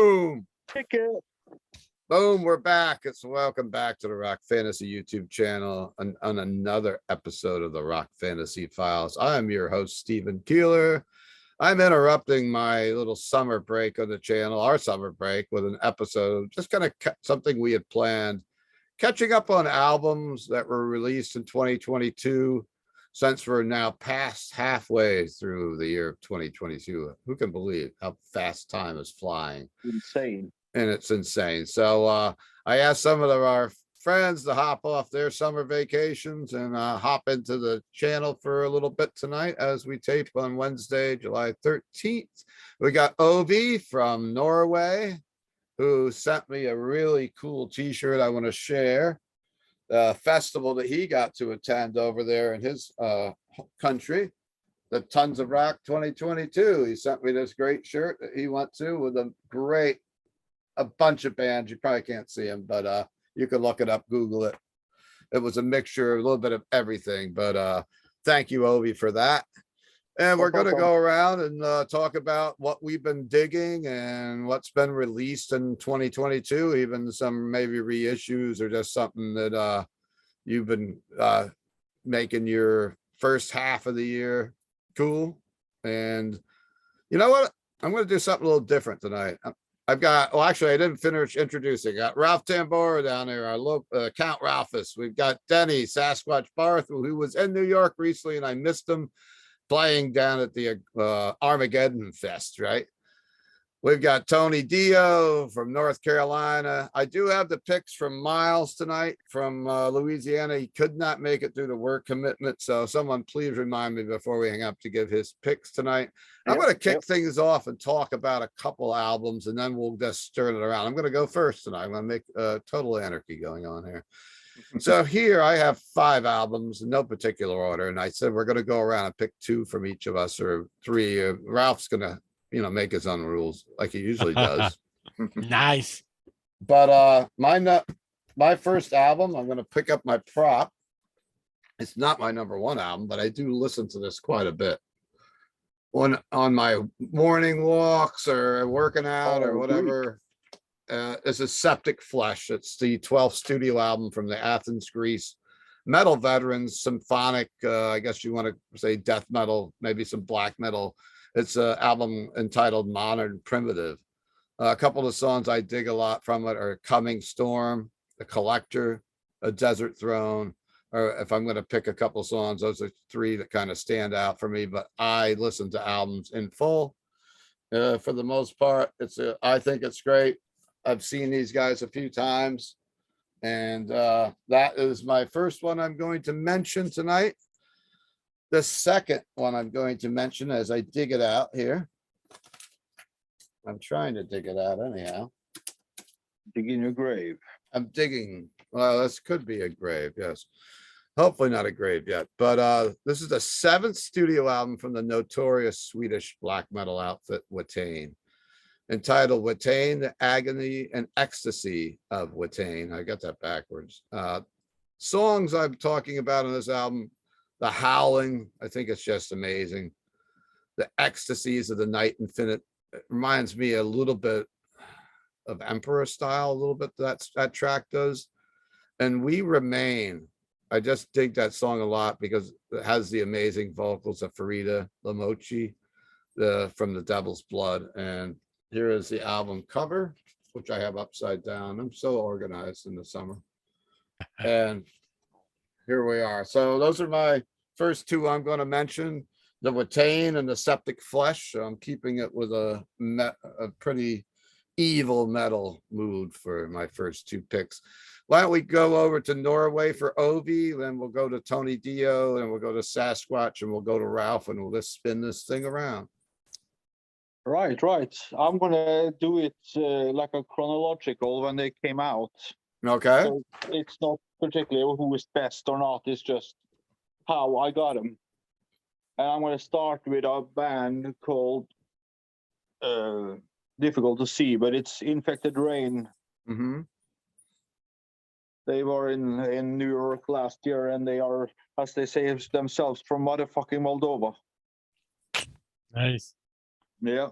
Boom. Take it. Boom, we're back. It's welcome back to the Rock Fantasy YouTube channel and on another episode of the Rock Fantasy Files. I am your host, Stephen Keeler. I'm interrupting my little summer break on the channel, our summer break, with an episode, just kind of something we had planned, catching up on albums that were released in 2022, since we're now past halfway through the year of 2022. Who can believe how fast time is flying? Insane. And it's insane. So I asked some of our friends to hop off their summer vacations and hop into the channel for a little bit tonight as we tape on Wednesday, July 13th. We got Ove from Norway, who sent me a really cool t-shirt I want to share. The festival that he got to attend over there in his country, the Tons of Rock 2022. He sent me this great shirt that he went to with a bunch of bands. You probably can't see them, but you can look it up, Google it. It was a mixture, a little bit of everything, but thank you, Ovi, for that. And we're going to go around and talk about what we've been digging and what's been released in 2022, even some maybe reissues or just something that you've been making your first half of the year cool. And you know what? I'm going to do something a little different tonight. I've got, well, actually, I didn't finish introducing. I got Ralph Tambora down there. I love Count Ralphus. We've got Denis Barthe, who was in New York recently, and I missed him playing down at the Armageddon Fest, right? We've got Tony Dio from North Carolina. I do have the picks from Miles tonight from Louisiana. He could not make it through the work commitment, so someone please remind me before we hang up to give his picks tonight. I'm going to kick things off and talk about a couple albums, and then we'll just turn it around. I'm going to go first tonight. I'm going to make total anarchy going on here. So here I have 5 albums in no particular order, and I said we're going to go around and pick 2 from each of us, or 3. Ralph's going to, make his own rules like he usually does. Nice. But my first album, I'm going to pick up my prop. It's not my number 1 album, but I do listen to this quite a bit on my morning walks or working out or whatever. It's a Septic Flesh. It's the 12th studio album from the Athens, Greece metal veterans, symphonic, I guess you want to say death metal, maybe some black metal. It's an album entitled Modern Primitive. A couple of songs I dig a lot from it are Coming Storm, The Collector, A Desert Throne, or if I'm going to pick a couple songs, those are 3 that kind of stand out for me, but I listen to albums in full. For the most part, I think it's great. I've seen these guys a few times, and that is my first one I'm going to mention tonight. The second one I'm going to mention as I dig it out here. I'm trying to dig it out anyhow. Dig in your grave. I'm digging. Well, this could be a grave, yes. Hopefully not a grave yet. But this is the 7th studio album from the notorious Swedish black metal outfit Watain, entitled Watain, The Agony and Ecstasy of Watain. I got that backwards. Songs I'm talking about on this album: The Howling, I think it's just amazing. The Ecstasies of the Night Infinite. It reminds me a little bit of Emperor Style, a little bit that track does. And We Remain. I just dig that song a lot because it has the amazing vocals of Farida Lamochi from The Devil's Blood. And here is the album cover, which I have upside down. I'm so organized in the summer. And here we are. So those are my first 2 I'm going to mention, the Watain and the Septic Flesh. So I'm keeping it with a pretty evil metal mood for my first 2 picks. Why don't we go over to Norway for Ovi, then we'll go to Tony Dio, and we'll go to Sasquatch, and we'll go to Ralph, and we'll just spin this thing around. Right. I'm going to do it like a chronological when they came out. Okay. So it's not particularly who is best or not. It's just how I got them. And I'm going to start with a band called, difficult to see, but it's Infected Rain. Mm-hmm. They were in New York last year, and they are, as they say themselves, from motherfucking Moldova. Nice. Yeah.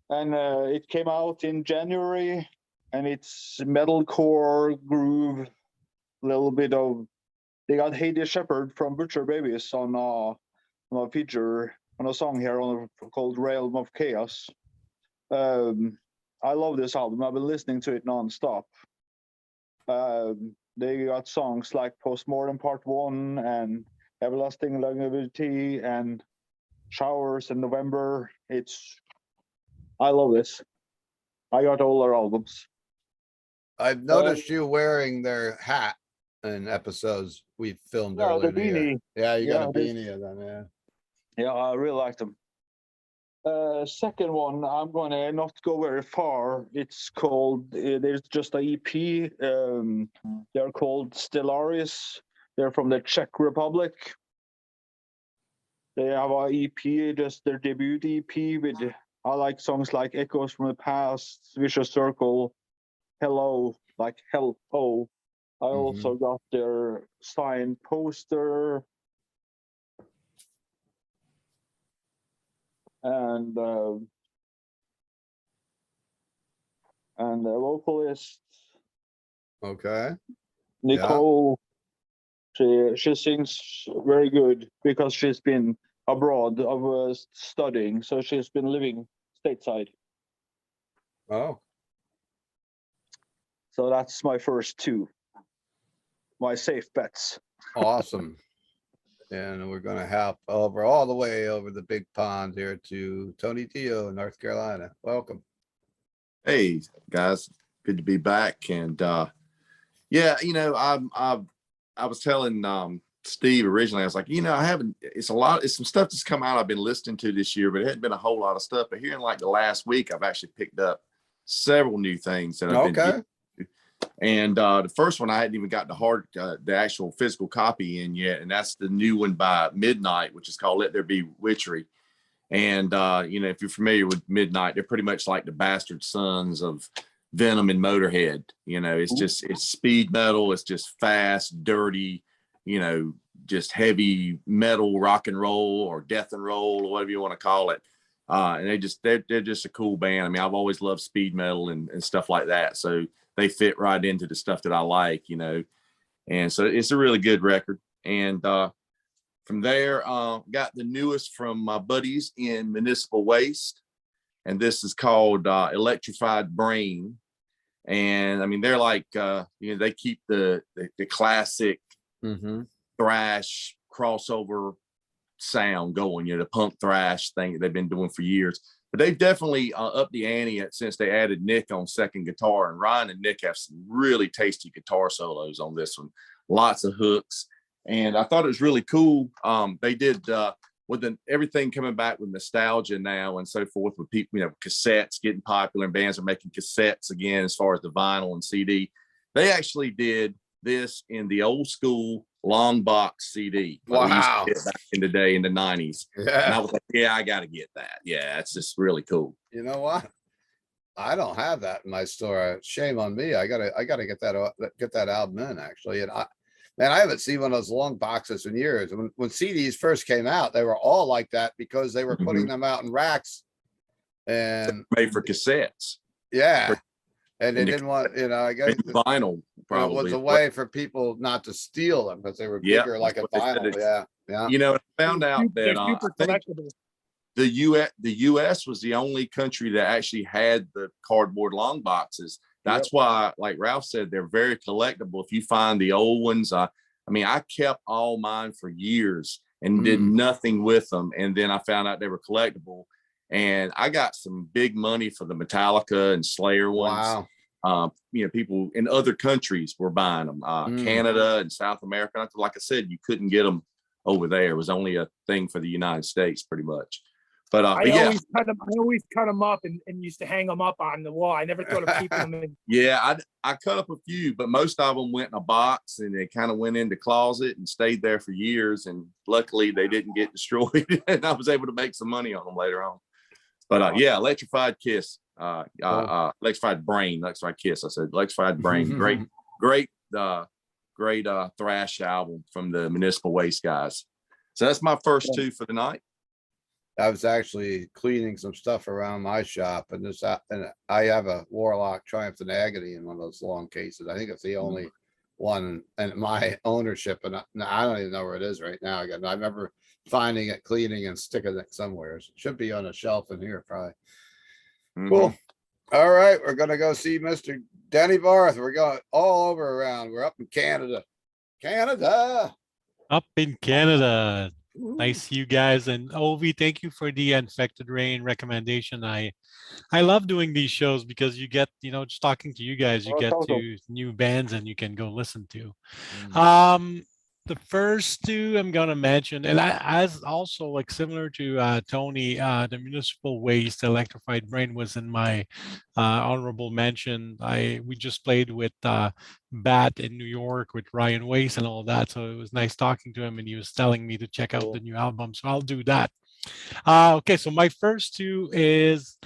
and it came out in January, and it's metalcore groove, a little bit of. They got Heidi Shepherd from Butcher Babies on a feature on a song here called Realm of Chaos. I love this album. I've been listening to it nonstop. They got songs like Postmortem Part 1 and Everlasting Longevity and Showers in November. I love this. I got all their albums. I've noticed you wearing their hat in episodes we filmed Oh, earlier the in the year. beanie. Yeah, you got Yeah, a beanie of them, yeah. Yeah, I really like them. Second one, I'm gonna not go very far. It's called. There's just a EP. They're called Stellaris. They're from the Czech Republic. They have a EP, just their debut EP. With I like songs like Echoes from the Past, Vicious Circle, Hello, like Hello. I also got their signed poster. And the vocalist Okay. Nicole, she sings very good because she's been abroad of studying, so she's been living stateside. Oh, So that's my first two, my safe bets. awesome. And we're gonna have over all the way over the big pond here to Tony Dio in North Carolina. Welcome. Hey guys, good to be back. And yeah, you know, I was telling Steve originally, I was like, you know, it's some stuff that's come out I've been listening to this year, but it hadn't been a whole lot of stuff. But here in like the last week, I've actually picked up several new things that I've been getting to. And the first one I hadn't even got the actual physical copy in yet, and that's the new one by Midnight, which is called Let There Be Witchery. And you know, if you're familiar with Midnight, they're pretty much like the bastard sons of Venom and Motorhead. You know, it's speed metal, it's just fast, dirty, you know, just heavy metal, rock and roll, or death and roll, or whatever you want to call it. And they're just a cool band. I mean, I've always loved speed metal and stuff like that, so they fit right into the stuff that I like, you know. And so it's a really good record. And from there, got the newest from my buddies in Municipal Waste, and this is called Electrified Brain. And I mean, they're like, you know, they keep the classic thrash crossover sound going, you know, the punk thrash thing that they've been doing for years. But they've definitely upped the ante since they added Nick on second guitar. And Ryan and Nick have some really tasty guitar solos on this one, lots of hooks. And I thought it was really cool. They did with everything coming back with nostalgia now and so forth, with people, you know, cassettes getting popular and bands are making cassettes again as far as the vinyl and CD. They actually did this in the old school long box CD. Wow. Back in the day in the 90s. Yeah. And I was like, yeah, I got to get that. Yeah, it's just really cool. You know what? I don't have that in my store. Shame on me. I gotta get that album in, actually. And I haven't seen one of those long boxes in years. When CDs first came out, they were all like that because they were putting them out in racks and made for cassettes. Yeah. And they didn't want, you know, I guess vinyl probably was a way for people not to steal them because they were bigger, like a vinyl. Yeah. You know, I found out that I think the US was the only country that actually had the cardboard long boxes. That's why, like Ralph said, they're very collectible. If you find the old ones, I mean, I kept all mine for years and did nothing with them. And then I found out they were collectible. And I got some big money for the Metallica and Slayer ones. Wow. You know, people in other countries were buying them. Canada and South America. Like I said, you couldn't get them over there. It was only a thing for the United States, pretty much. But I always cut them up and used to hang them up on the wall. I never thought of keeping them in. Yeah, I cut up a few, but most of them went in a box and they kind of went in the closet and stayed there for years. And luckily they didn't get destroyed and I was able to make some money on them later on. But yeah, Electrified Kiss, Electrified Brain, Electrified Kiss. I said Electrified Brain, great thrash album from the Municipal Waste guys. So that's my first two for the night. I was actually cleaning some stuff around my shop and and I have a Warlock Triumph and Agony in one of those long cases. I think it's the only one in my ownership, and I don't even know where it is right now. Again, I remember finding it, cleaning and sticking it somewhere. It should be on a shelf in here, probably. Cool. All right, we're gonna go see Mr. Denis Barthe. We're going all over around. We're up in Canada. Canada. Up in Canada. Woo. Nice you guys. And Ovi, thank you for the Infected Rain recommendation. I love doing these shows because you get, just talking to you guys, you Oh, get awesome. to new bands and you can go listen to. Mm. The first two I'm gonna mention, and as also like similar to Tony, the Municipal Waste Electrified Brain was in my honorable mention. We just played with Bat in New York with Ryan Waste and all that, so it was nice talking to him, and he was telling me to check out Cool. the new album, so I'll do that. Okay, so my first two is.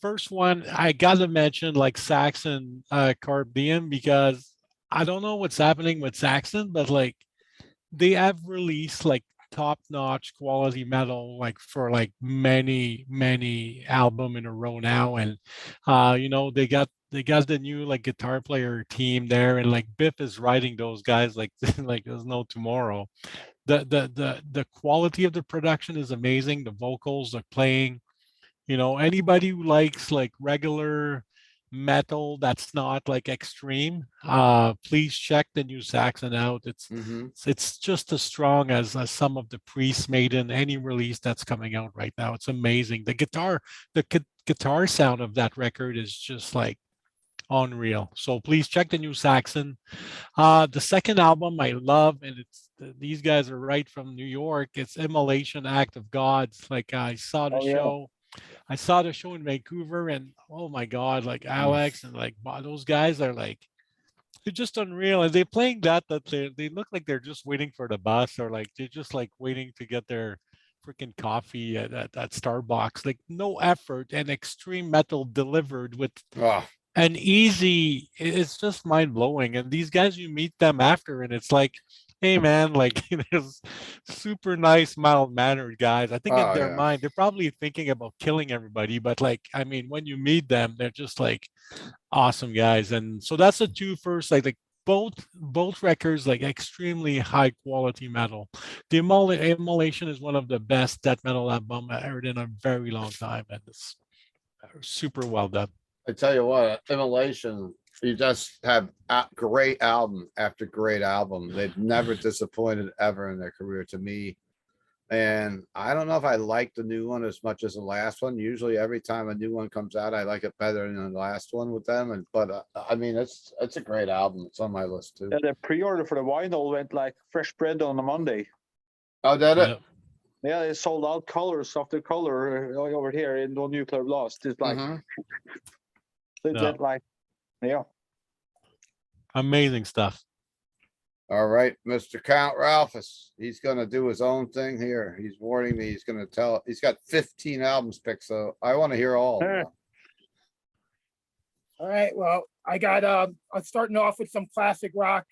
First one, I gotta mention like Saxon Carpe Diem, because I don't know what's happening with Saxon, but like they have released like top-notch quality metal like for like many album in a row now, and they got the new like guitar player team there, and like Biff is writing those guys like like there's no tomorrow. The quality of the production is amazing. The vocals, the playing, anybody who likes like regular metal that's not like extreme, please check the new Saxon out. It's just as strong as some of the Priest, Maiden, any release that's coming out right now. It's amazing. The guitar sound of that record is just like unreal. So please check the new Saxon. The second album I love, and these guys are right from New York. It's Immolation Act of Gods. Like I saw the Oh, yeah. show. I saw the show in Vancouver, and oh my God, like Alex and like those guys are like, they're just unreal. And they're playing that they look like they're just waiting for the bus, or like they're just like waiting to get their freaking coffee at Starbucks. Like no effort, and extreme metal delivered with Oh, an easy. It's just mind blowing. And these guys, you meet them after, and it's like, hey man, like there's super nice, mild mannered guys. I think in oh, their yeah. mind, they're probably thinking about killing everybody, but like, I mean, when you meet them, they're just like awesome guys. And so that's the two first, like both records, like extremely high quality metal. The Immolation is one of the best death metal album I heard in a very long time, and it's super well done. I tell you what, Immolation, you just have great album after great album. They've never disappointed ever in their career to me. And I don't know if I like the new one as much as the last one. Usually every time a new one comes out, I like it better than the last one with them. But I mean, it's a great album. It's on my list too. Yeah, the pre-order for the vinyl went like fresh bread on a Monday. Oh, did Yeah. it? Yeah, they sold out colors after color over here in the Nuclear Blast. It's like, Mhm. it Yeah. went like, yeah. Amazing stuff. All right, Mr. Count Ralphus. He's gonna do his own thing here. He's warning me. He's got 15 albums picked, so I want to hear all of them. All right. Well, I'm starting off with some classic rock.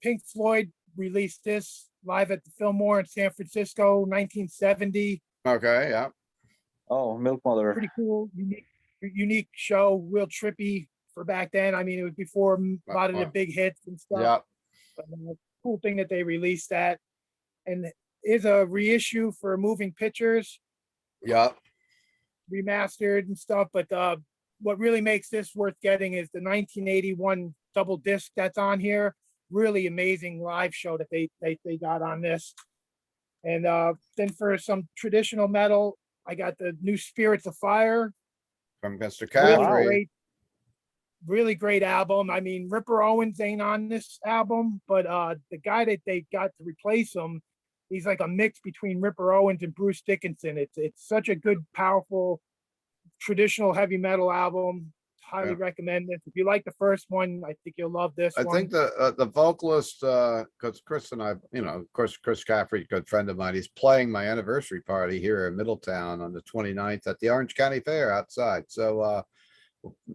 Pink Floyd released this live at the Fillmore in San Francisco, 1970. Okay, yeah. Oh, Milk Mother. Pretty cool, unique show, real trippy for back then. I mean, it was before a lot of the big hits and stuff. Yeah. But, cool thing that they released that, and is a reissue for Moving Pictures, Yeah. remastered and stuff. But what really makes this worth getting is the 1981 double disc that's on here. Really amazing live show that they got on this. And then for some traditional metal, I got the new Spirits of Fire. From Mr. Really Caffrey. great, really great album. I mean, Ripper Owens ain't on this album, but the guy that they got to replace him, he's like a mix between Ripper Owens and Bruce Dickinson. It's such a good, powerful, traditional heavy metal album. Highly recommend this. If you like the first one, I think you'll love this I one. think the vocalist, because Chris and I, of course, Chris Caffrey, good friend of mine, he's playing my anniversary party here in Middletown on the 29th at the Orange County Fair outside. So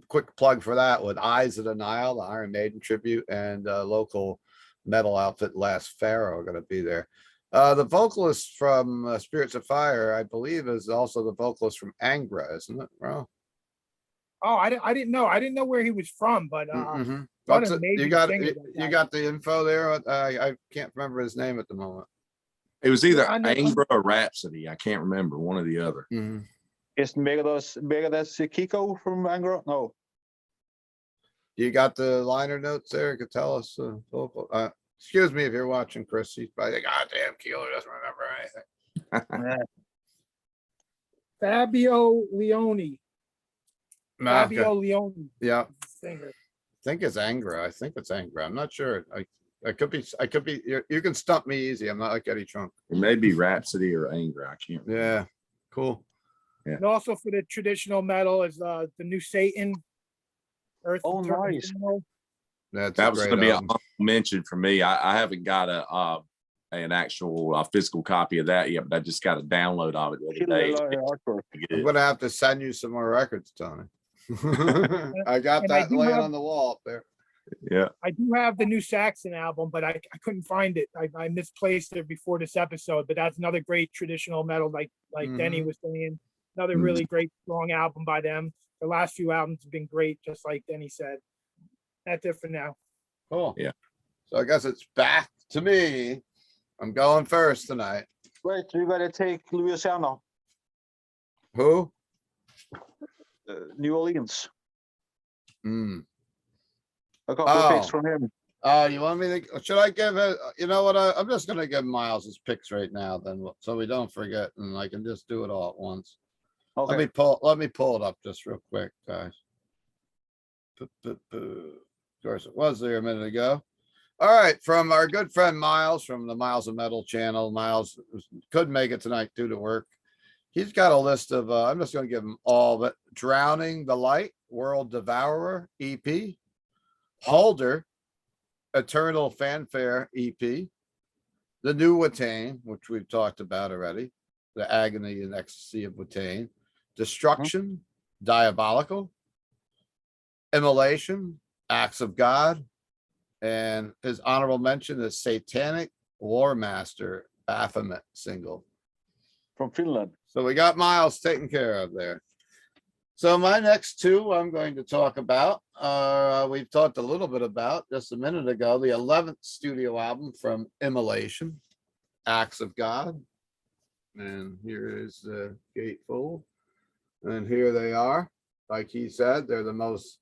quick plug for that with Eyes of the Nile, the Iron Maiden tribute, and local metal outfit Last Pharaoh are going to be there. The vocalist from Spirits of Fire, I believe, is also the vocalist from Angra, isn't it, bro? Oh, I didn't know. I didn't know where he was from, but Mhm. what What's an it? You amazing got singer you that you guy. got the info there. I can't remember his name at the moment. It was either I know- Angra or Rhapsody. I can't remember, one or the other. Mhm. Is Megadeth Kiko from Angra? No. You got the liner notes there? You could tell us. Vocal. Excuse me if you're watching, Chris. He's probably like, "God damn, Keeler doesn't remember anything." Fabio Leone. No, Fabio okay. Leone, Yeah, singer. I think it's Angra. I think it's Angra. I'm not sure. I could be. I could be. You can stump me easy. I'm not like Eddie Trunk. It may be Rhapsody or Angra. I can't remember. Yeah, cool. And also for the traditional metal is the new Satan. Earth Oh, nice. Eternal. That's That a was great going to be album. a mention for me. I haven't got an actual physical copy of that yet, but I just got a download of it the other day. Killer artwork. I'm gonna have to send you some more records, Tony. I got And I that do laying have- on the wall up there. Yeah. I do have the new Saxon album, but I couldn't find it. I misplaced it before this episode, but that's another great traditional metal, like Denny was saying. Another really great strong album by them. The last few albums have been great, just like Denny said. That's it for now. Cool. Yeah. So I guess it's back to me. I'm going first tonight. Wait, you gotta take Louisiana, Who? New Orleans. Hmm. A couple of picks Oh. from him. You want me to, should I give it, you know what, I'm just gonna give Miles his picks right now then, so we don't forget and I can just do it all at once. Let Okay. me pull it up just real quick, guys. Of course, it was there a minute ago. All right, from our good friend Miles from the Miles of Metal channel. Miles couldn't make it tonight due to work. He's got a list of, I'm just gonna give him all, but Drowning the Light, World Devourer EP, Holder, Eternal Fanfare EP, the new Watain, which we've talked about already, the Agony and Ecstasy of Watain, Destruction, Diabolical, Immolation, Acts of God, and his honorable mention is Satanic War Master Baphomet single. From Finland. So we got Miles taken care of there. So my next two I'm going to talk about, we've talked a little bit about just a minute ago, the 11th studio album from Immolation, Acts of God. And here is the gatefold. And here they are. Like he said, they're the most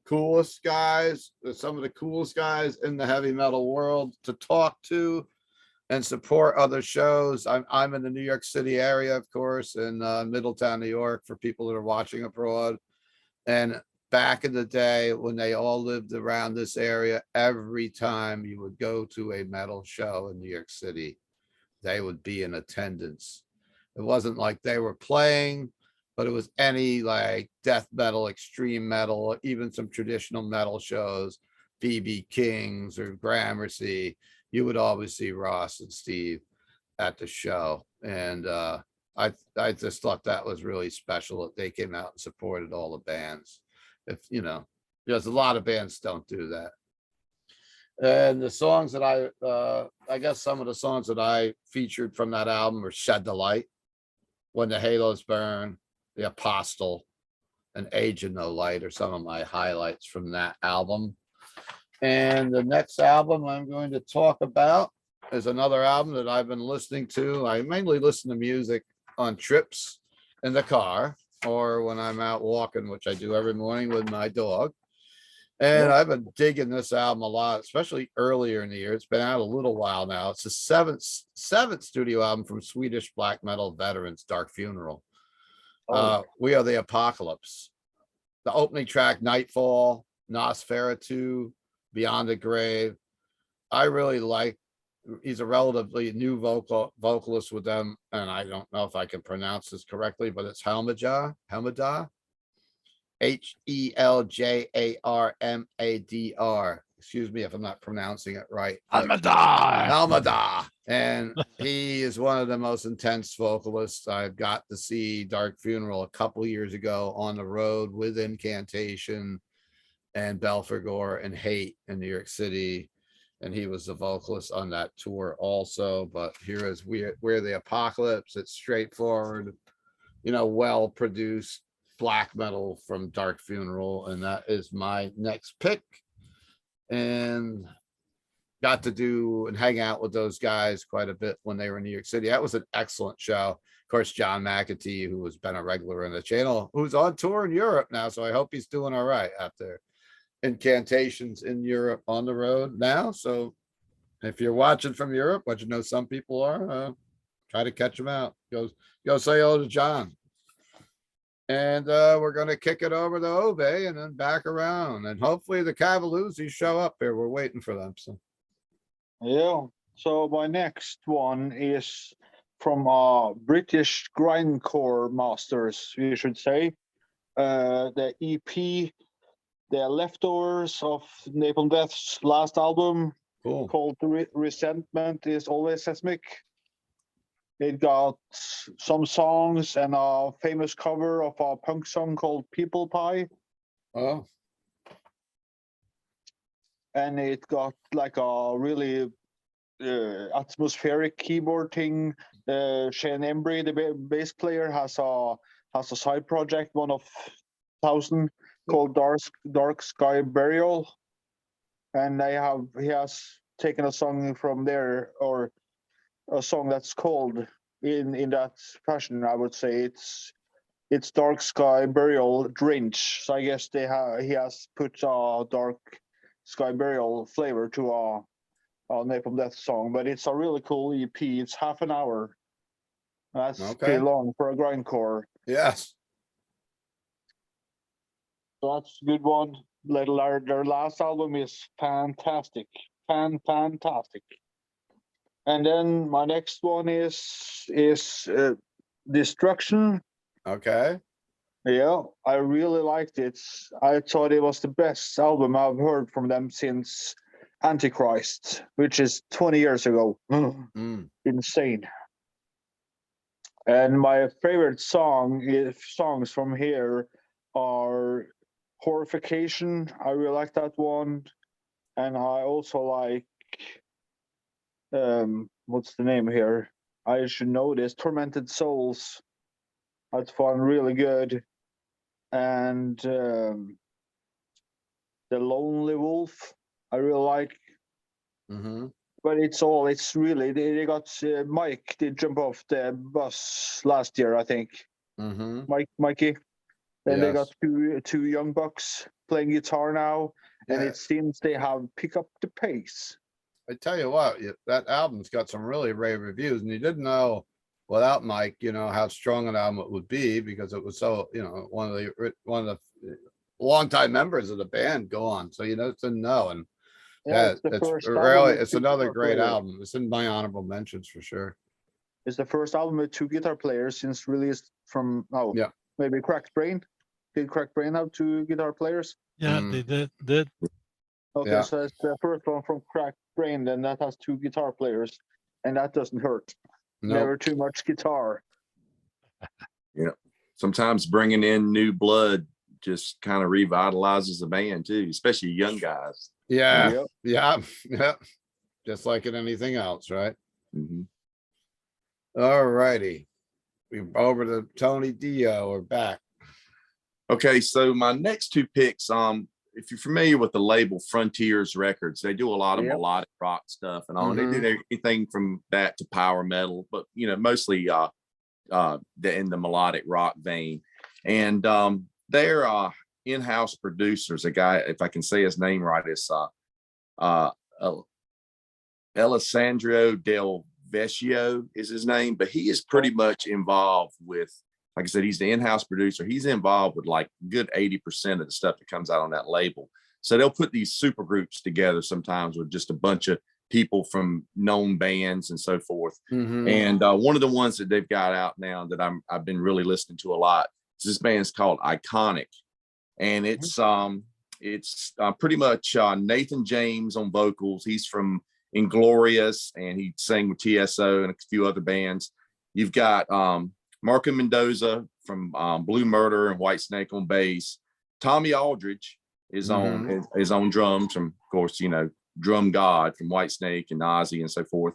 coolest guys, some of the coolest guys in the heavy metal world to talk to and support other shows. I'm in the New York City area, of course, in Middletown, New York, for people that are watching abroad. And back in the day when they all lived around this area, every time you would go to a metal show in New York City, they would be in attendance. It wasn't like they were playing, but it was any like death metal, extreme metal, even some traditional metal shows, BB Kings or Gramercy. You would always see Ross and Steve at the show. And I just thought that was really special that they came out and supported all the bands. If you know, there's a lot of bands don't do that. And the songs that I guess some of the songs that I featured from that album were Shed the Light, When the Halos Burn, The Apostle, and Age of No Light are some of my highlights from that album. And the next album I'm going to talk about is another album that I've been listening to. I mainly listen to music on trips in the car or when I'm out walking, which I do every morning with my dog. And I've been digging this album a lot, especially earlier in the year. It's been out a little while now. It's the seventh studio album from Swedish black metal veterans, Dark Funeral. We Are the Apocalypse. The opening track, Nightfall, Nosferatu, Beyond the Grave. I really like, he's a relatively new vocalist with them, and I don't know if I can pronounce this correctly, but it's Helmajar, Helmajar. Excuse me if I'm not pronouncing it right. Helmajar. And he is one of the most intense vocalists. I've got to see Dark Funeral a couple years ago on the road with Incantation and Belphegor and Hate in New York City. and he was the vocalist on that tour also. But here is We're the Apocalypse. It's straightforward, well produced black metal from Dark Funeral, and that is my next pick. And got to do and hang out with those guys quite a bit when they were in New York City. That was an excellent show. Of course, John McAtee, who has been a regular in the channel, who's on tour in Europe now, so I hope he's doing all right after incantations in Europe on the road now. So if you're watching from Europe, which some people are, try to catch them out. Go say hello to John. And we're going to kick it over to Ove and then back around. And hopefully the Cavaluzzi show up here. We're waiting for them. So. Yeah. So my next one is from British grindcore masters, you should say. The EP, The Leftovers of Napalm Death's last album, Cool. called Resentment is Always Seismic. It got some songs and a famous cover of a punk song called People Pie. Oh. And it got like a really atmospheric keyboard thing. Shane Embry, the bass player, has a side project, one of 1,000, called Dark Sky Burial, and he has taken a song from there, or a song that's called in that fashion. I would say it's Dark Sky Burial Drench. So I guess he has put a Dark Sky Burial flavor to a Napalm Death song, but it's a really cool EP. It's half an hour. That's pretty long for a grindcore. Yes. So that's a good one. Their last album is fantastic. Fantastic. And then my next one is Destruction. Okay. Yeah, I really liked it. I thought it was the best album I've heard from them since Antichrist, which is 20 years ago. Insane. And my favorite songs from here are Horrification. I really like that one. And I also like what's the name here? I should know this. Tormented Souls. That's fun, really good. And The Lonely Wolf, I really like. But it's really, they got Mike did jump off the bus last year, I think. Mikey. And they got two young bucks playing guitar now, and it seems they have picked up the pace. I tell you what, that album's got some really rave reviews, and you didn't know without Mike, how strong an album it would be, because it was so, one of the longtime members of the band go on. So it's a no, and it's another great album. It's in my honorable mentions for sure. It's the first album with two guitar players since released from maybe Cracked Brain. Did Cracked Brain have two guitar players? Yeah, they did. Okay, so it's the first one from Cracked Brain, then that has two guitar players, and that doesn't hurt. Never too much guitar. Sometimes bringing in new blood just kind of revitalizes the band too, especially young guys. Yeah. Just like in anything else, right? All righty. We're over to Tony Dio. We're back. Okay, so my next two picks, if you're familiar with the label Frontiers Records, they do a lot of melodic rock stuff and all. They do everything from that to power metal, but mostly in the melodic rock vein. And they're in-house producers. A guy, if I can say his name right, is Alessandro Del Vecchio is his name, but he is pretty much involved with, like I said, he's the in-house producer. He's involved with like good 80% of the stuff that comes out on that label. So they'll put these super groups together sometimes with just a bunch of people from known bands and so forth. And one of the ones that they've got out now that I've been really listening to a lot is this band's called Iconic. And it's pretty much Nathan James on vocals. He's from Inglorious, and he sang with TSO and a few other bands. You've got Marco Mendoza from Blue Murder and Whitesnake on bass. Tommy Aldridge is on drums from, of course, drum god from Whitesnake and Ozzy and so forth.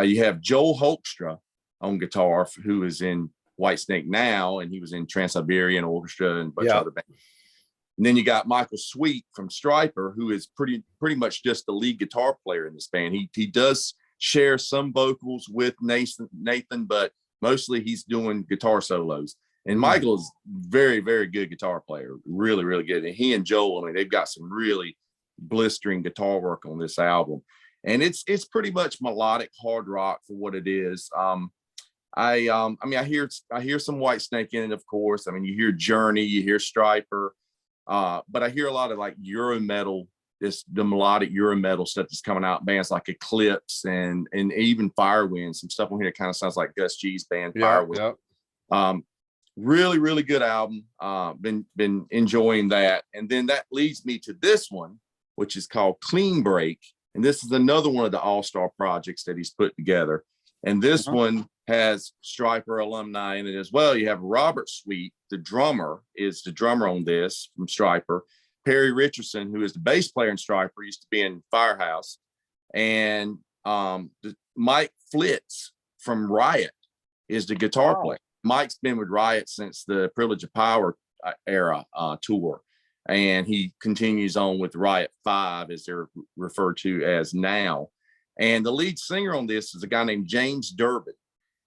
You have Joel Hoekstra on guitar, who is in Whitesnake now, and he was in Trans-Siberian Orchestra and a bunch of other bands. And then you got Michael Sweet from Stryper, who is pretty much just the lead guitar player in this band. He does share some vocals with Nathan, but mostly he's doing guitar solos. And Michael is very, very good guitar player, really, really good. And he and Joel, I mean, they've got some really blistering guitar work on this album. And it's pretty much melodic hard rock for what it is. I hear some Whitesnake in it, of course. I mean, you hear Journey, you hear Stryper, but I hear a lot of like Euro metal, the melodic Euro metal stuff that's coming out, bands like Eclipse and even Firewind. Some stuff on here kind of sounds like Gus G's band Firewind. Really, really good album. Been enjoying that. And then that leads me to this one, which is called Clean Break. And this is another one of the all-star projects that he's put together. And this one has Stryper alumni in it as well. You have Robert Sweet, the drummer, is the drummer on this from Stryper. Perry Richardson, who is the bass player in Stryper, used to be in Firehouse. And Mike Flitz from Riot is the guitar player. Mike's been with Riot since the Privilege of Power era tour. And he continues on with Riot 5, as they're referred to as now. And the lead singer on this is a guy named James Durbin.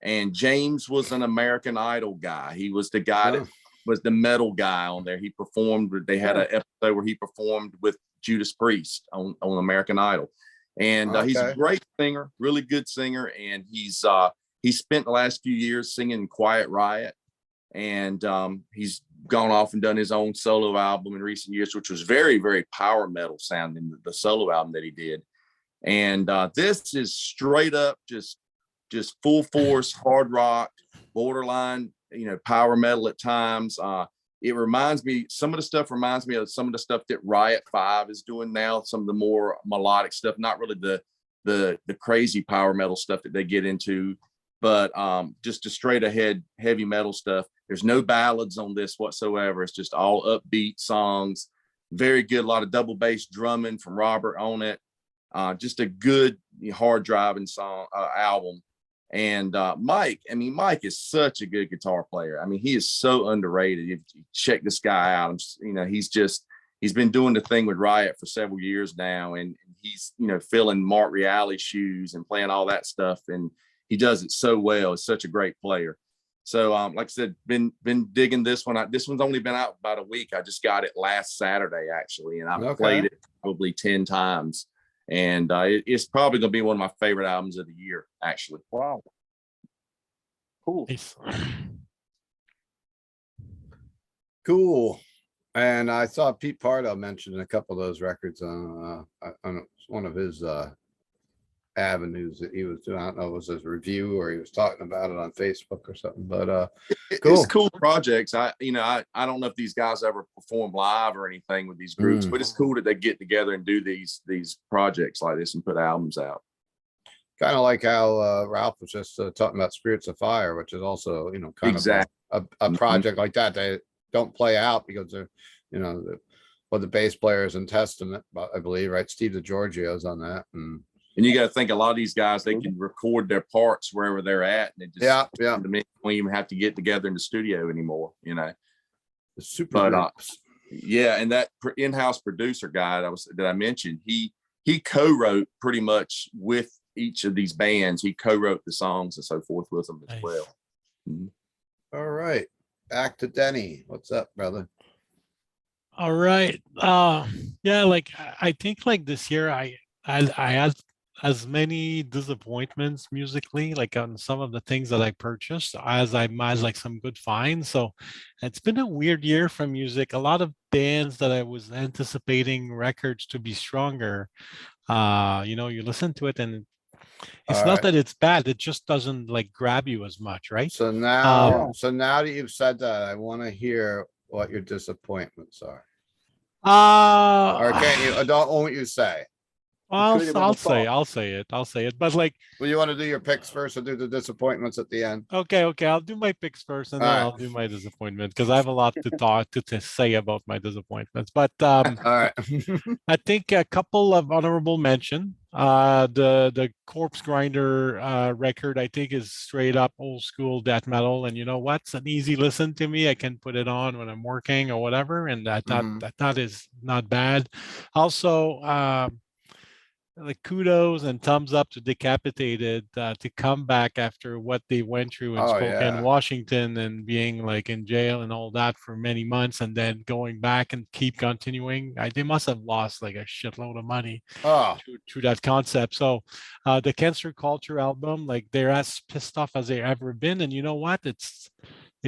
And James was an American Idol guy. He was the guy that was the metal guy on there. He performed, they had an episode where he performed with Judas Priest on American Idol. And he's a great singer, really good singer. And he spent the last few years singing Quiet Riot. And he's gone off and done his own solo album in recent years, which was very, very power metal sounding, the solo album that he did. And this is straight up just full force hard rock, borderline, power metal at times. It reminds me, some of the stuff reminds me of some of the stuff that Riot 5 is doing now, some of the more melodic stuff, not really the crazy power metal stuff that they get into, but just a straight ahead heavy metal stuff. There's no ballads on this whatsoever. It's just all upbeat songs. Very good. A lot of double bass drumming from Robert on it. Just a good hard driving song album. And Mike is such a good guitar player. I mean, he is so underrated. If you check this guy out, he's been doing the thing with Riot for several years now, and he's filling Mark Reale's shoes and playing all that stuff, and he does it so well. He's such a great player. So like I said, been digging this one. This one's only been out about a week. I just got it last Saturday actually, and I've played it probably 10 times. And it's probably going to be one of my favorite albums of the year, actually. Wow. Cool. Nice. Cool. And I saw Pete Pardo mention a couple of those records on one of his avenues that he was doing. I don't know if it was his review or he was talking about it on Facebook or something, but It's cool projects. I don't know if these guys ever perform live or anything with these groups, but it's cool that they get together and do these projects like this and put albums out. kind of like how Ralph was just talking about Spirits of Fire, which is also, kind of a project like that. They don't play out because they're, the bass player is in Testament, I believe, right? Steve DiGiorgio's on that. And you got to think a lot of these guys, they can record their parts wherever they're at. And they just, they don't even have to get together in the studio anymore, It's super. But and that in-house producer guy that I mentioned, he co-wrote pretty much with each of these bands. He co-wrote the songs and so forth with them as well. All right, back to Denny. What's up, brother? All right. I think like this year I had as many disappointments musically, like on some of the things that I purchased, as I had like some good finds. So it's been a weird year for music. A lot of bands that I was anticipating records to be stronger. You listen to it and it's not that it's bad, it just doesn't like grab you as much, right? So now, now that you've said that, I want to hear what your disappointments are. Or can you? I don't want you to say. I'll, Put him on I'll the say, spot. I'll say it. But like, Well, you want to do your picks first or do the disappointments at the end? okay, I'll do my picks first, and then All I'll do my disappointment because I have a lot to talk to say about my disappointments. But All right. I think a couple of honorable mention. The Corpse Grinder record, I think, is straight up old school death metal, and you know what's an easy listen to me. I can put it on when I'm working or whatever, and Mhm. that is not bad. Also, like kudos and thumbs up to Decapitated to come back after what they went through in Oh, Spokane, yeah. Washington, and being like in jail and all that for many months, and then going back and keep continuing. They must have lost like a shitload of money Oh, through that concept. So the Cancer Culture album, like they're as pissed off as they ever been, and you know what? It's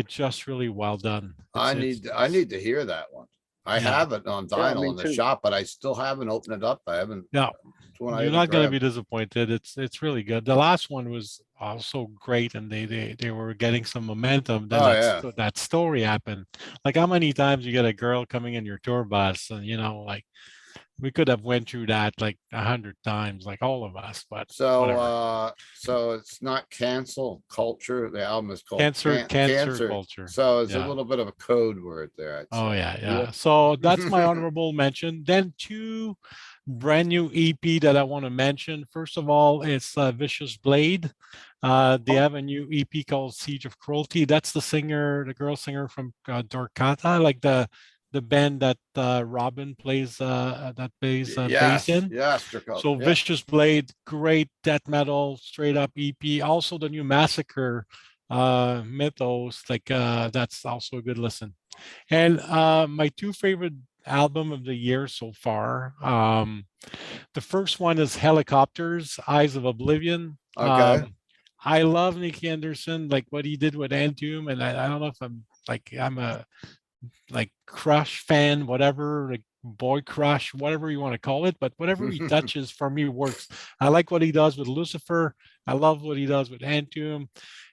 just really well done. I It's need to hear that one. I yeah. have it on Yeah, vinyl me in the too. shop, but I still haven't opened it up. I haven't. Yeah. It's one I You're haven't not going to be grabbed. disappointed. It's really good. The last one was also great, and they were getting some momentum. Then Oh, yeah. that story happened. Like how many times you get a girl coming in your tour bus, and you know, like we could have went through that like 100 times, like all of us. But So, whatever. so it's not cancel culture. The album is called Cancer Cancer. culture. So it's a Yeah. little bit of a code word there, I'd Oh say. yeah, Yeah. yeah. So that's my honorable mention. Then two brand new EP that I want to mention. First of all, it's Vicious Blade. They have a new EP called Siege of Cruelty. That's the girl singer from Dorkata, like the band that Robin plays bass Yes, in. yes, Draco. So Yeah. Vicious Blade, great death metal, straight up EP. Also the new Massacre Mythos, like that's also a good listen. And my two favorite album of the year so far. The first one is Helicopters, Eyes of Oblivion. Okay. I love Nicky Anderson, like what he did with Antium, and I don't know if I'm a like crush fan, whatever, like boy crush, whatever you want to call it, but whatever he touches for me works. I like what he does with Lucifer. I love what he does with Antium,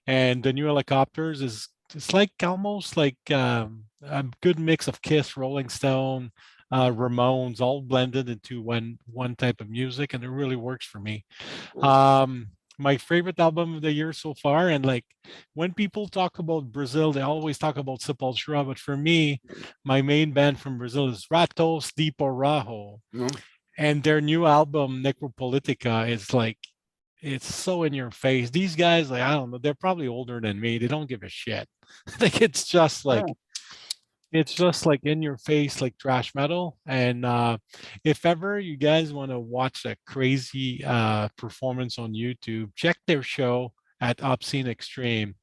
and the new Helicopters is it's like almost like a good mix of Kiss, Rolling Stone, Ramones, all blended into one type of music, and it really works for me. Um, my favorite album of the year so far, and like when people talk about Brazil, they always talk about Sepultura, but for me, my main band from Brazil is Ratos de Porrajo, Mhm. and their new album Necropolitica is like it's so in your face. These guys, like I don't know, they're probably older than me. They don't give a shit. Like it's just like in your face, like trash metal. And if ever you guys want to watch a crazy performance on YouTube, check their show at Obscene Extreme.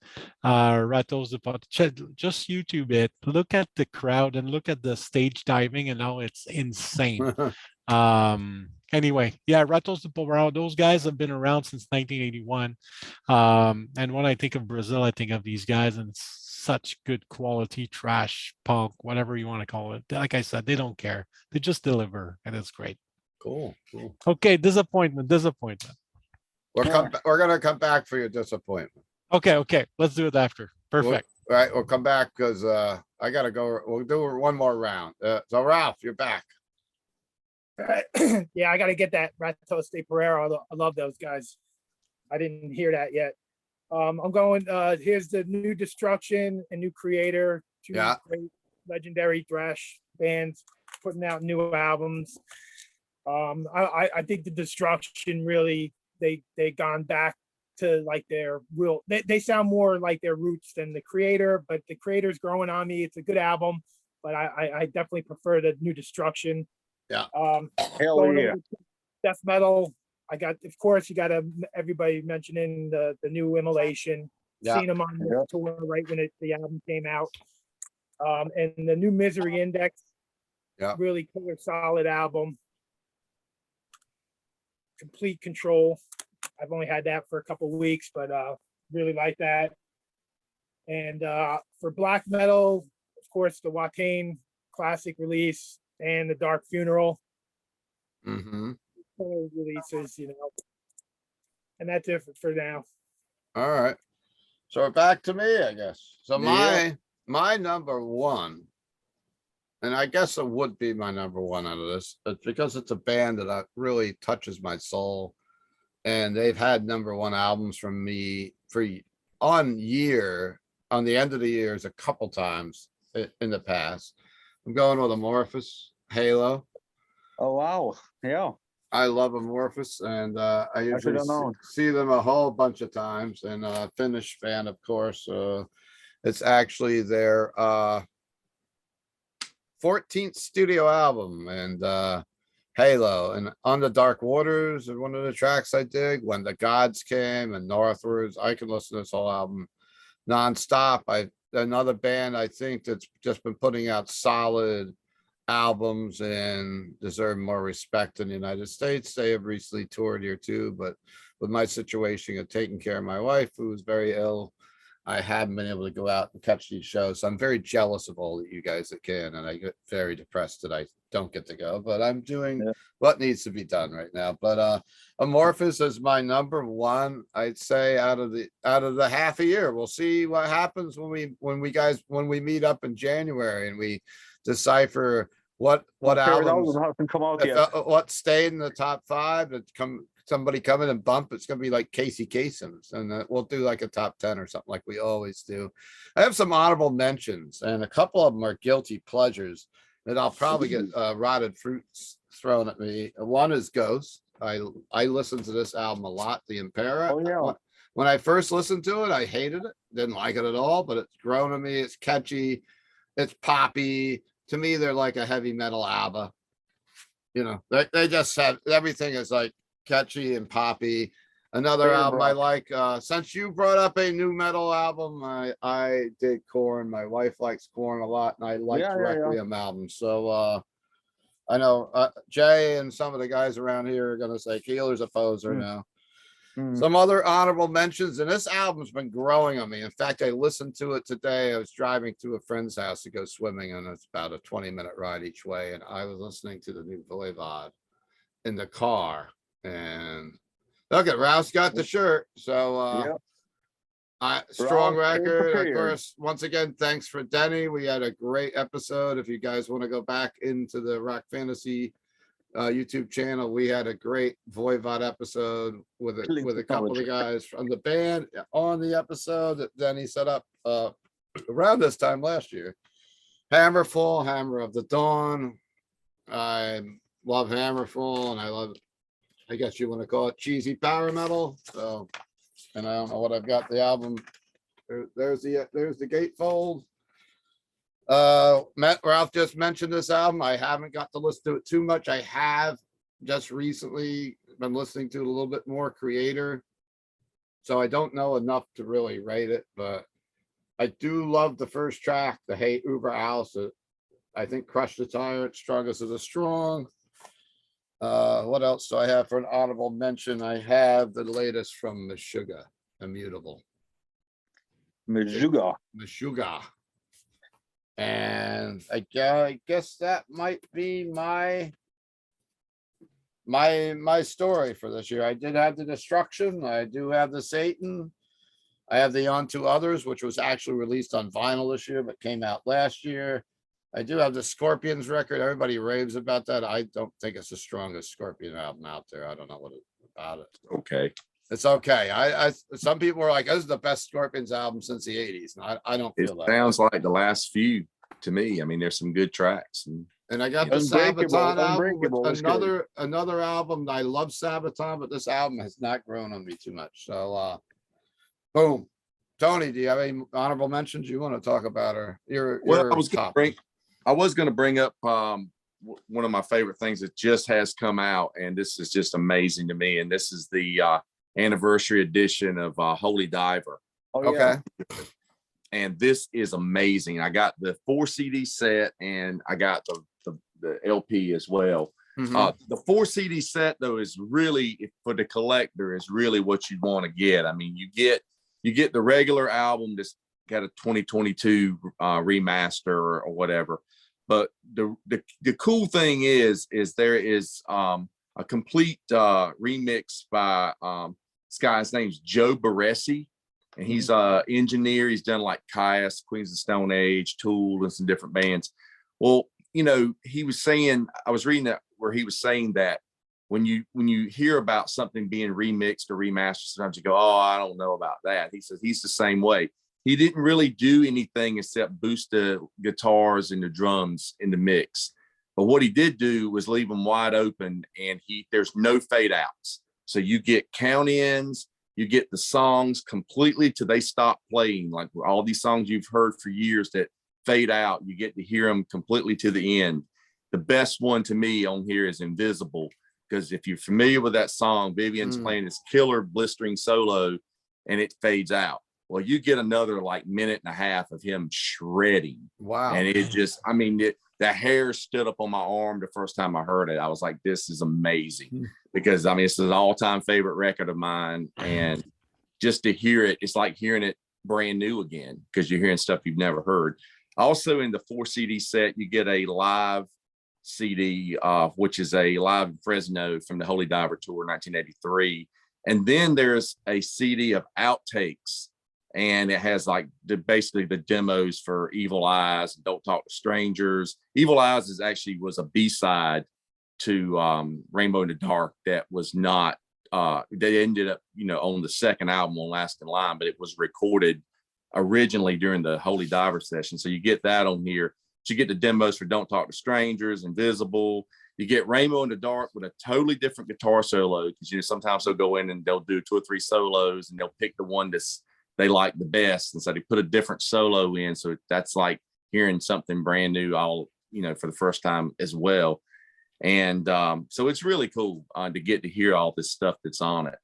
Ratos de just YouTube it. Look at the crowd and look at the stage diving, and now it's insane. Anyway, yeah, Ratos de Porão, those guys have been around since 1981. And when I think of Brazil, I think of these guys, and it's such good quality trash punk, whatever you want to call it. Like I said, they don't care. They just deliver, and it's great. Cool. Cool. Okay, disappointment. We're gonna come back for your disappointment. Okay, let's do it after. Perfect. All right, we'll come back because I gotta go. We'll do one more round. So Ralph, you're back. All right. Yeah, I got to get that Ratos de Pereira. I love those guys. I didn't hear that yet. I'm going. Here's the new Destruction and new Creator. Two Yeah. great legendary thrash bands putting out new albums. I think the Destruction really they gone back to like their real. They sound more like their roots than the Creator, but the Creator's growing on me. It's a good album, but I definitely prefer the new Destruction. Yeah. Hell Going yeah. over to death metal. I got, of course, you got everybody mentioning the new Immolation. Yeah. Seen them on the Yeah. tour right when the album came out. And the new Misery Index. Yeah. Really killer, solid album. Complete Control. I've only had that for a couple weeks, but really like that. And for black metal, of course, the Watain classic release and the Dark Funeral. Mm-hmm. Releases, and that's it for now. All right. So back to me, I guess. So Yeah. my number one, and I guess it would be my number one out of this. It's because it's a band that really touches my soul. And they've had number one albums from me on the end of the years a couple times in the past. I'm going with Amorphous, Halo. Oh wow, yeah. I love Amorphous, and I usually don't know. see them a whole bunch of times. And Finnish band, of course. It's actually their 14th studio album, and Halo and On the Dark Waters are one of the tracks I dig. When the Gods Came and Northwards, I can listen to this whole album nonstop. Another band I think that's just been putting out solid albums and deserve more respect in the United States. They have recently toured here too, but with my situation of taking care of my wife, who was very ill, I haven't been able to go out and catch these shows. So I'm very jealous of all of you guys that can, and I get very depressed that I don't get to go, but I'm doing what needs to be done right now. But Amorphous is my number one, I'd say, out of the half a year. We'll see what happens when we meet up in January and we decipher what albums haven't come out yet. what stayed in the top five that somebody come in and bump. It's gonna be like Casey Kasem's, and we'll do like a top 10 or something like we always do. I have some honorable mentions, and a couple of them are guilty pleasures that I'll probably get rotted fruits thrown at me. One is Ghost. I listened to this album a lot, the Impera. Oh, yeah. When I first listened to it, I hated it, didn't like it at all, but it's grown on me. It's catchy, it's poppy. To me, they're like a heavy metal ABBA. You know, they just have everything is like catchy and poppy. Another album I like, since you brought up a new metal album, I dig Korn. My wife likes Korn a lot, and I like the Requiem album. So I know Jay and some of the guys around here are gonna say Keeler's a poser now. Some other honorable mentions, and this album's been growing on me. In fact, I listened to it today. I was driving to a friend's house to go swimming, and it's about a 20-minute ride each way. And I was listening to the new Voivod in the car. And look at Rouse got the shirt. So strong record. Of course, once again, thanks for Denny. We had a great episode. If you guys want to go back into the Rock Fantasy YouTube channel, we had a great Voivod episode with a couple of guys from the band on the episode that Denny set up around this time last year. Hammerfall, Hammer of the Dawn. I love Hammerfall, and I guess you want to call it cheesy power metal. So, and I don't know what I've got the album. There's the gatefold. Ralph just mentioned this album. I haven't got to listen to it too much. I have just recently been listening to it a little bit more, Creator. So I don't know enough to really rate it, but I do love the first track, the Hey Uber Alice. I think Crush the Tyrant, Strongest of the Strong. What else do I have for an honorable mention? I have the latest from Meshuggah, Immutable. Meshuggah. And I guess that might be my story for this year. I did have the Destruction. I do have the Satan. I have the On to Others, which was actually released on vinyl this year, but came out last year. I do have the Scorpions record. Everybody raves about that. I don't think it's the strongest Scorpion album out there. I don't know about it. Okay. It's okay. I some people are like, this is the best Scorpions album since the 80s. And I don't feel that. It sounds like the last few to me. I mean, there's some good tracks. And I got the Sabaton album, with another album. I love Sabaton, but this album has not grown on me too much. So boom. Tony, do you have any honorable mentions you want to talk about? Or I was going to bring up one of my favorite things that just has come out, and this is just amazing to me. And this is the anniversary edition of Holy Diver. Okay. And this is amazing. I got the 4 CD set, and I got the LP as well. The 4 CD set, though, is really, for the collector, is really what you want to get. I mean, you get the regular album that's got a 2022 remaster or whatever. But the cool thing is there is a complete remix by this guy's name's Joe Barresi, and he's an engineer. He's done like Caius, Queens of Stone Age, Tool, and some different bands. Well, you know, he was saying, I was reading that where he was saying that when you hear about something being remixed or remastered, sometimes you go, oh, I don't know about that. He says he's the same way. He didn't really do anything except boost the guitars and the drums in the mix. But what he did do was leave them wide open, and there's no fade outs. So you get count ins, you get the songs completely till they stop playing. Like all these songs you've heard for years that fade out, you get to hear them completely to the end. The best one to me on here is Invisible, because if you're familiar with that song, Vivian's playing this killer blistering solo and it fades out. Well, you get another like minute and a half of him shredding. Wow. And it just, I mean, the hair stood up on my arm the first time I heard it. I was like, this is amazing, because I mean, it's an all-time favorite record of mine. And just to hear it, it's like hearing it brand new again, because you're hearing stuff you've never heard. Also in the 4 CD set, you get a live CD, which is a live in Fresno from the Holy Diver Tour 1983. And then there's a CD of outtakes, and it has like basically the demos for Evil Eyes and Don't Talk to Strangers. Evil Eyes was a B-side to Rainbow in the Dark that was not, they ended up, you know, on the second album on Last in Line, but it was recorded originally during the Holy Diver session. So you get that on here. So you get the demos for Don't Talk to Strangers, Invisible. You get Rainbow in the Dark with a totally different guitar solo, because, you know, sometimes they'll go in and they'll do 2 or 3 solos and they'll pick the one they like the best. And so they put a different solo in. So that's like hearing something brand new all, you know, for the first time as well. And so it's really cool to get to hear all this stuff that's on it.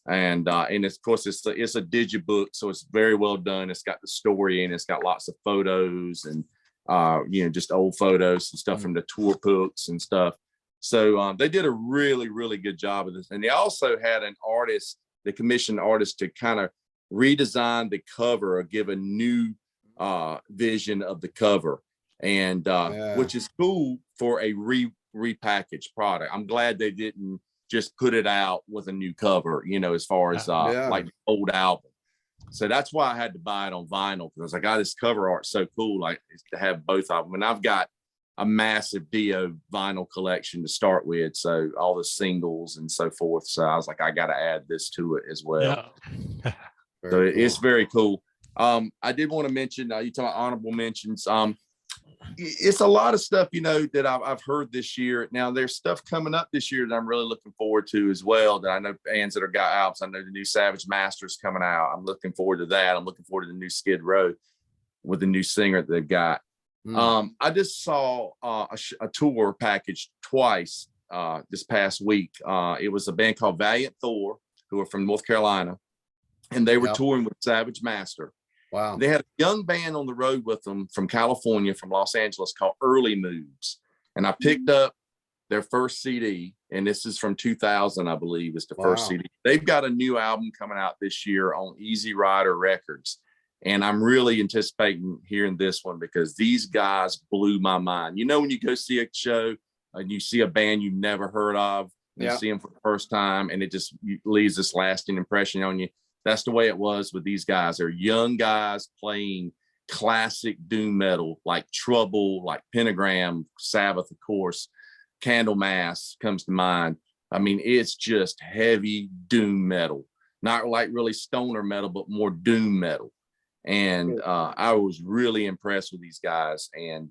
And of course it's a digibook, so it's very well done. It's got the story in it. It's got lots of photos and you know, just old photos and stuff from the tour books and stuff. So they did a really, really good job of this. And they also had they commissioned artists to kind of redesign the cover or give a new vision of the cover, and which is cool for a repackaged product. I'm glad they didn't just put it out with a new cover, you know, as far as like the old album. So that's why I had to buy it on vinyl, because I got this cover art so cool, like to have both of them. And I've got a massive Dio vinyl collection to start with, so all the singles and so forth. So I was like, I got to add this to it as well. Yeah. So it's very cool. I did want to mention, you talk about honorable mentions. It's a lot of stuff, you know, that I've heard this year. Now there's stuff coming up this year that I'm really looking forward to as well, that I know bands that are got albums. I know the new Savage Masters coming out. I'm looking forward to that. I'm looking forward to the new Skid Row with the new singer that they've got. I just saw a tour package twice this past week. It was a band called Valiant Thor, who are from North Carolina, and they were touring with Savage Master. Wow. They had a young band on the road with them from California, from Los Angeles, called Early Moods. And I picked up their first CD, and this is from 2000, I believe, is the first CD. They've got a new album coming out this year on Easy Rider Records. And I'm really anticipating hearing this one, because these guys blew my mind. You know, when you go see a show and you see a band you've never heard of, you see them for the first time, and it just leaves this lasting impression on you. That's the way it was with these guys. They're young guys playing classic doom metal, like Trouble, like Pentagram, Sabbath, of course. Candlemass comes to mind. I mean, it's just heavy doom metal, not like really stoner metal, but more doom metal. And I was really impressed with these guys, and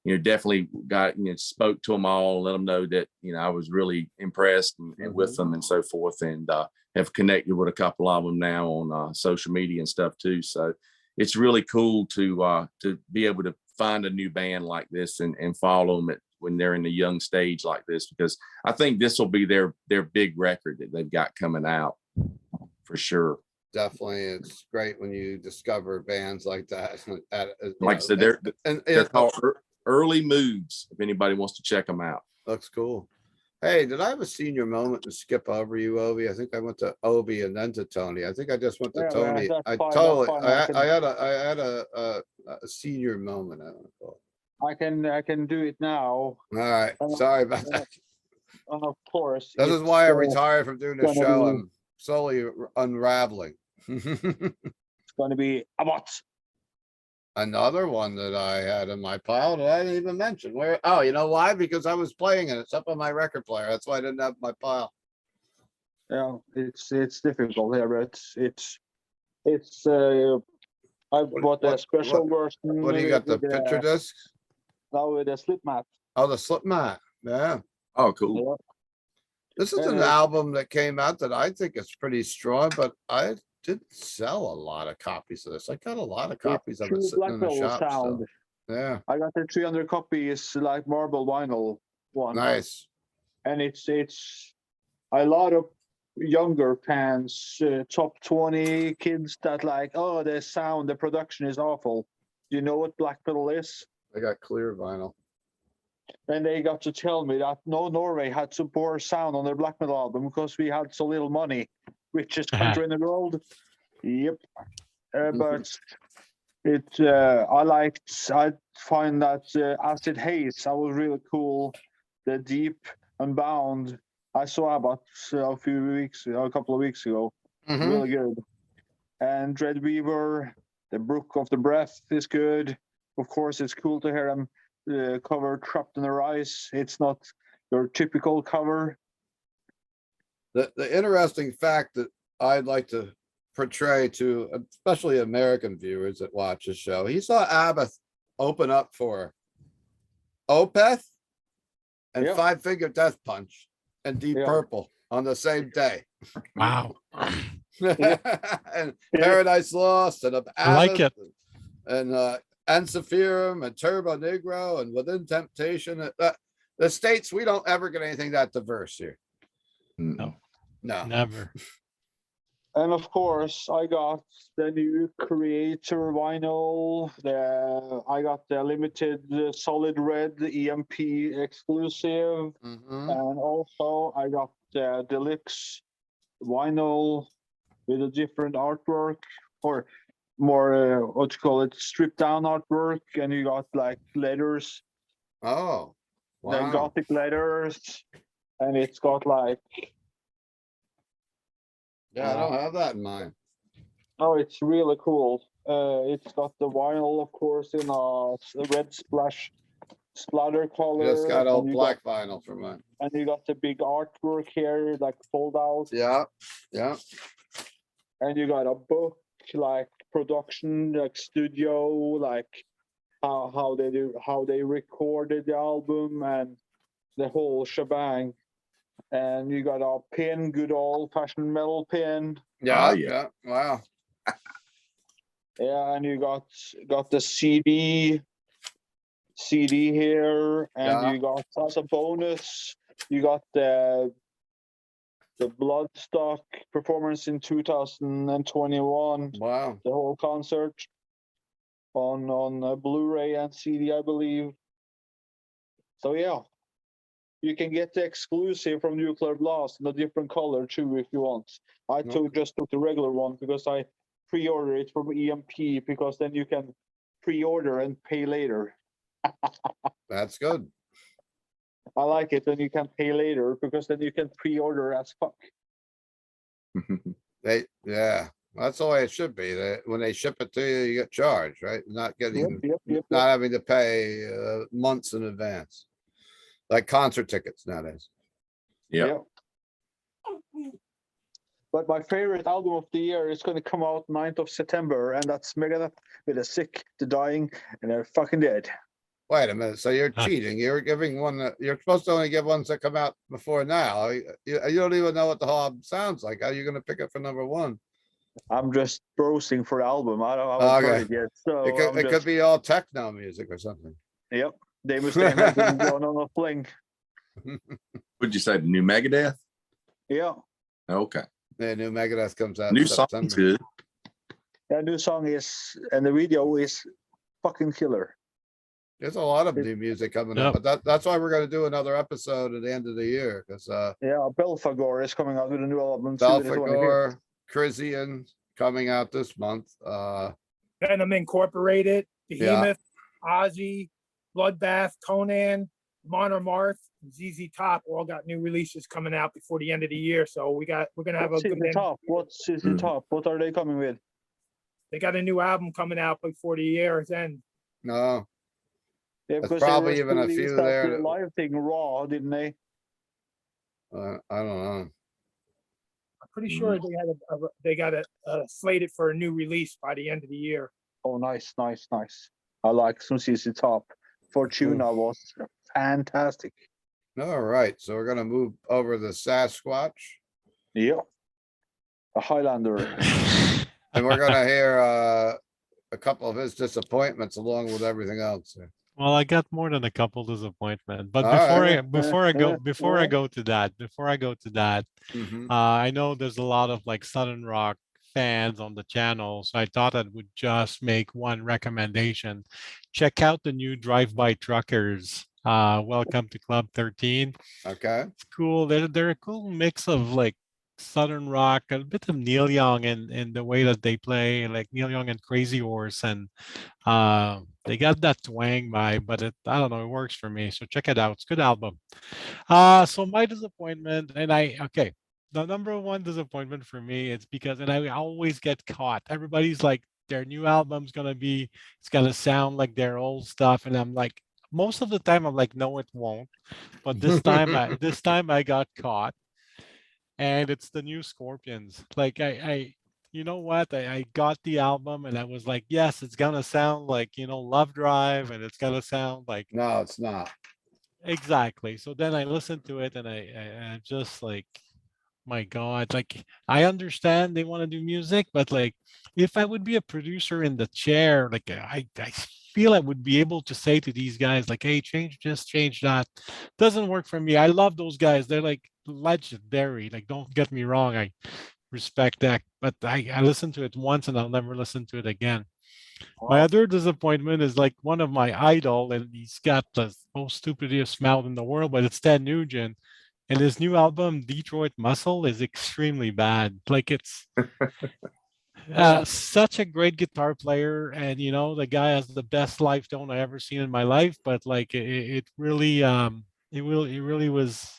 you know, definitely got, you know, spoke to them all, let them know that, you know, I was really impressed and with them and so forth, and have connected with a couple of them now on social media and stuff too. So it's really cool to be able to find a new band like this and follow them when they're in the young stage like this, because I think this will be their big record that they've got coming out for sure. Definitely, it's great when you discover bands like that. Like I said, they're called Early Moods, if anybody wants to check them out. Looks cool. Hey, did I have a senior moment to skip over you, Ove? I think I went to Ove and then to Tony. I think I just went to Tony. I had a senior moment. I don't know. I can do it now. All right, sorry about that. Of course. This is why I retired from doing the show. I'm slowly unraveling. It's going to be a what? another one that I had in my pile that I didn't even mention. Where? Oh, you know why? Because I was playing it. It's up on my record player. That's why I didn't have my pile. Yeah, it's difficult here, but it's I bought a special version What do you got? The with picture disc? now with a slip mat. Oh, the slip mat. Yeah. Oh, cool. Yeah. This is an album that came out that I think is pretty strong, but I didn't sell a lot of copies of this. I got a lot of copies of it True sitting black in the metal shop still. sound. Yeah, I got the 300 copies like marble vinyl one, nice. and it's a lot of younger fans, top 20 kids that like, oh, the sound, the production is awful. Do you know what black metal is? I got clear vinyl. And they got to tell me that no Norway had so poor sound on their black metal album because we had so little money, richest country in the world. Yep. But I find that Acid Haze, that was really cool. The Deep Unbound, I saw about a couple of weeks ago. Mhm. Really good. And Dreadweaver, The Brook of the Breath is good. Of course, it's cool to hear them cover Trapped in the Ice. It's not your typical cover. The interesting fact that I'd like to portray to especially American viewers that watch the show, he saw Abbott open up for Opeth and Yep. Five Finger Death Punch and Deep Yeah. Purple on the same day. Wow. And Paradise Lost and I like Abbott it. and Ensiferum and Turbo Negro and Within Temptation. The States, we don't ever get anything that diverse here. No. No. Never. And of course, I got the new Creator vinyl. I got the limited Solid Red EMP exclusive. Mhm. And also, I got the deluxe vinyl with a different artwork, or more, what you call it, stripped down artwork. And you got like letters, Oh, the wow. Gothic letters. And it's got like, Yeah, I don't have that in mind. oh, it's really cool. It's got the vinyl, of course, in a red splatter color. Just got and old you black vinyl for mine. and you got the big artwork here, like fold out. Yeah, yeah. And you got a book, like production, like studio, like how they recorded the album and the whole shebang. And you got a pin, good old fashioned metal pin. Yeah, yeah. yeah. Wow. Yeah, and you got the CD here, and Yeah. you got, as a bonus, you got the Bloodstock performance in 2021, Wow. the whole concert on Blu-ray and CD, I believe. So yeah, you can get the exclusive from Nuclear Blast in a different color too if you want. I just took the regular one because I pre-ordered it from EMP, because then you can pre-order and pay later. That's good. I like it when you can pay later, because then you can pre-order as fuck. Yeah, that's the way it should be. When they ship it to you, you get charged, right? Not getting, Yep. not having to pay months in advance, like concert tickets nowadays. Yeah. But my favorite album of the year is going to come out 9th of September, and that's Megadeth with The Sick, The Dying, and They're Fucking Dead. Wait a minute. So you're Huh. cheating. You're giving one that you're supposed to only give ones that come out before now. You don't even know what the whole album sounds like. How are you going to pick it for number one? I'm just browsing for the album. I haven't heard it yet. So It could be all techno music or something. Yep. They Mustaine has been going on a fling. Would you say the new Megadeth? Yeah. Okay. The new Megadeth comes out New in song's September. good. That new song is, and the video is fucking killer. There's a lot of new music coming up, but that's why we're going to do another episode at the end of the year, because Yeah, Belphegor is coming out with a new album. Belphegor, Crisian coming out this month. Venom Incorporated, Yeah. Behemoth, Ozzy, Bloodbath, Conan, Monomarth, ZZ Top all got new releases coming out before the end of the year. So we're gonna have What's a good the top? What's the top? What are they coming with? they got a new album coming out before the year's end. No, Yeah, That's because they probably just even a released few that there that- live thing raw, didn't they? I don't know. I'm pretty sure they got it slated for a new release by the end of the year. Oh, nice, nice, nice. I like some CC Top. Fortuna was fantastic. All right, so we're gonna move over the Sasquatch, Yeah. A Highlander. and we're gonna hear a couple of his disappointments along with everything else. Well, I got more than a couple disappointments, but All right. before I go to that, Mhm. I know there's a lot of like Southern rock fans on the channel, so I thought I would just make one recommendation. Check out the new Drive-By Truckers. Welcome to Club 13. Okay, It's cool. They're a cool mix of like Southern rock, a bit of Neil Young in the way that they play, like Neil Young and Crazy Horse, and they got that twang vibe, but I don't know, it works for me. So check it out. It's a good album. So my disappointment, and okay, the number one disappointment for me is because, and I always get caught. Everybody's like, their new album's it's gonna sound like their old stuff, and I'm like, most of the time I'm like, no, it won't. But this time I got caught, and it's the new Scorpions. Like you know what? I got the album and I was like, yes, it's gonna sound like, Love Drive, and it's gonna sound like no, it's not. exactly. So then I listened to it and I'm just like, my God, like I understand they want to do music, but like if I would be a producer in the chair, like I feel I would be able to say to these guys, like, hey, change this, change that. Doesn't work for me. I love those guys. They're like legendary. Like, don't get me wrong. I respect that, but I listened to it once and I'll never listen to it again. My other disappointment is like one of my idol, and he's got the most stupidest mouth in the world, but it's Ted Nugent. And his new album, Detroit Muscle, is extremely bad. Like it's such a great guitar player, and the guy has the best live tone I ever seen in my life. But like it really, it really was.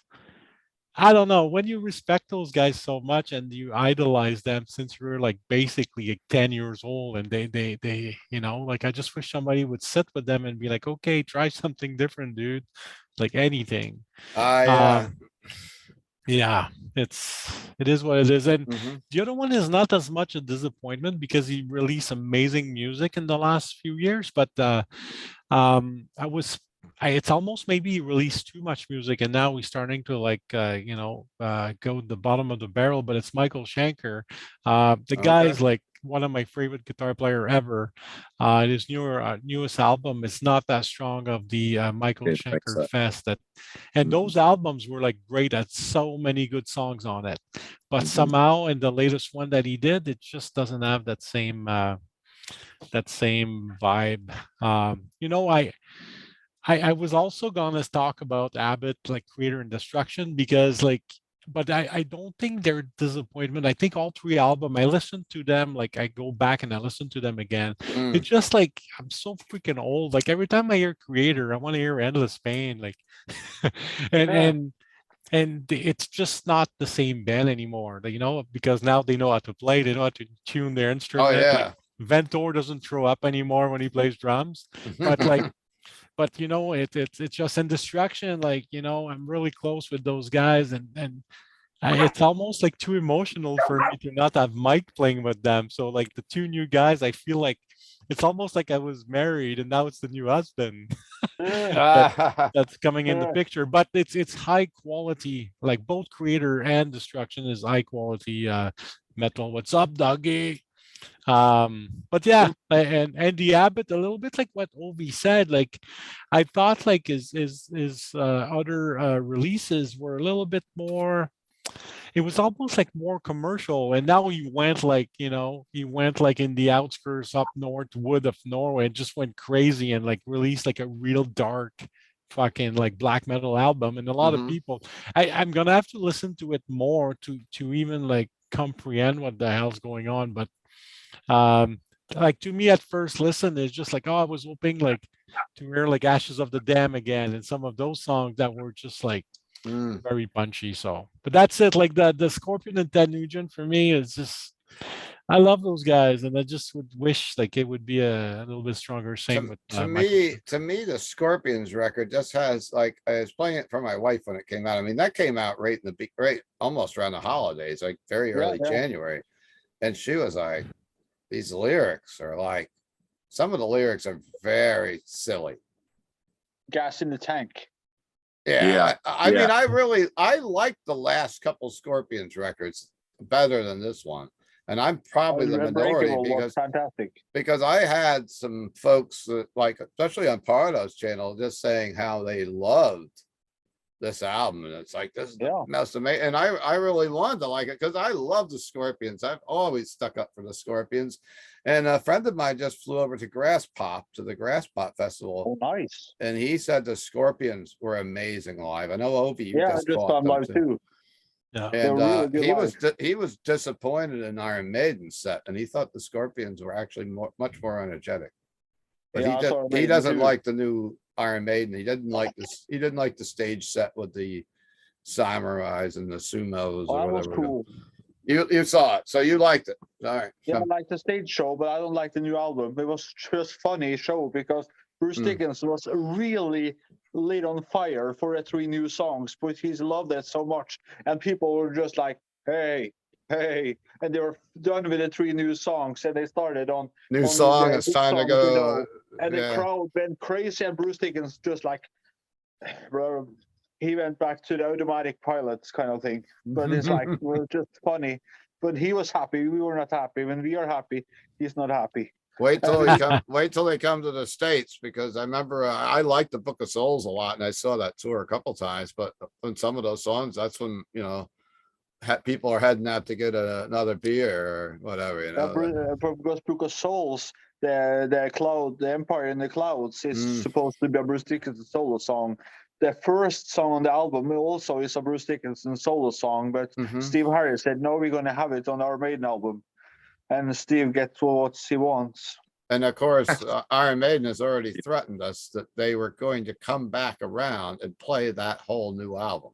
I don't know, when you respect those guys so much and you idolize them since you're like basically like 10 years old, and they like, I just wish somebody would sit with them and be like, okay, try something different, dude. Like anything. I Yeah, it is what it is. And mhm. the other one is not as much a disappointment because he released amazing music in the last few years, but it's almost maybe he released too much music and now he's starting to like go to the bottom of the barrel. But it's Michael Schanker. The guy is Okay. like one of my favorite guitar player ever. His newest album is not that strong of the Michael Didn't think Schanker so. Fest, and Mhm. those albums were like great, had so many good songs on it, but Mhm. somehow in the latest one that he did, it just doesn't have that same vibe. I was also gonna talk about Abbott, like Creator and Destruction, because like, but I don't think they're disappointment. I think all three album, I listened to them, like I go back and I listen to them again. Mm. It's just like I'm so freaking old. Like every time I hear Creator, I want to hear Endless Pain. Like and Yeah. it's just not the same band anymore. Because now they know how to play, they know how to tune their Oh instrument. Like yeah. Ventor doesn't throw up anymore when he plays drums. But like it's just in Destruction, like I'm really close with those guys, and it's almost like too emotional for me to not have Mike playing with them. So like the two new guys, I feel like it's almost like I was married and now it's the new husband that's coming in the picture. But it's high quality, like both Creator and Destruction is high quality metal. What's up, doggy? But yeah, and Andy Abbott, a little bit like what Ovi said, like I thought like his other releases were a little bit more, it was almost like more commercial, and now he went like in the outskirts up north wood of Norway and just went crazy and like released like a real dark fucking like black metal album. And a lot of Mhm. people, I'm gonna have to listen to it more to even like comprehend what the hell's going on. But like to me at first listen, it's just like, oh, I was hoping like to hear like Ashes of the Dam again and some of those songs that were just like Mm. very punchy. So but that's it. Like the Scorpion and Ted Nugent for me is just I love those guys, and I just would wish like it would be a little bit stronger. Same with To me, the Scorpions record just has like, I was playing it for my wife when it came out. I mean, that came out right in the right almost around the holidays, like very early January. And she was like, these lyrics are like, some of the lyrics are very silly. Gas in the tank. Yeah. I Yeah. mean, I like the last couple Scorpions records better than this one. And I'm probably the minority Unbreakable was fantastic. because I had some folks that like, especially on Pardo's channel, just saying how they loved this album. And it's like, this is the most amazing. And I really wanted to like it because I love the Scorpions. I've always stuck up for the Scorpions. And a friend of mine just flew over to the Grass Pop Festival. Oh, nice. And he said the Scorpions were amazing live. I know Ove, you I just saw them live too. Yeah. And really good he was disappointed in Iron Maiden set, and he thought the Scorpions were actually much more energetic. But he doesn't like the new Iron Maiden. He didn't like this. He didn't like the stage set with the samurais and the sumos or that was whatever. cool. You saw it, so you liked it. All right. Yeah, I like the stage show, but I don't like the new album. It was just funny show because Bruce Dickinson was really lit on fire for the 3 new songs, but he's loved it so much, and people were just like, "Hey, hey," and they were done with the 3 new songs, and they started on new song. It's time to go. And the crowd went crazy, and Bruce Dickinson just like, bro, he went back to the automatic pilots kind of thing. But it's like, well, just funny. But he was happy. We were not happy. When we are happy, he's not happy. Wait till they come to the States, because I remember I liked the Book of Souls a lot, and I saw that tour a couple times. But on some of those songs, that's when people are heading out to get another beer or whatever. Because Book of Souls, the Empire in the Clouds is supposed to be a Bruce Dickinson solo song. The first song on the album also is a Bruce Dickinson solo song, but Steve Harris said, no, we're going to have it on our Maiden album. And Steve gets what he wants. And of course, Iron Maiden has already threatened us that they were going to come back around and play that whole new album.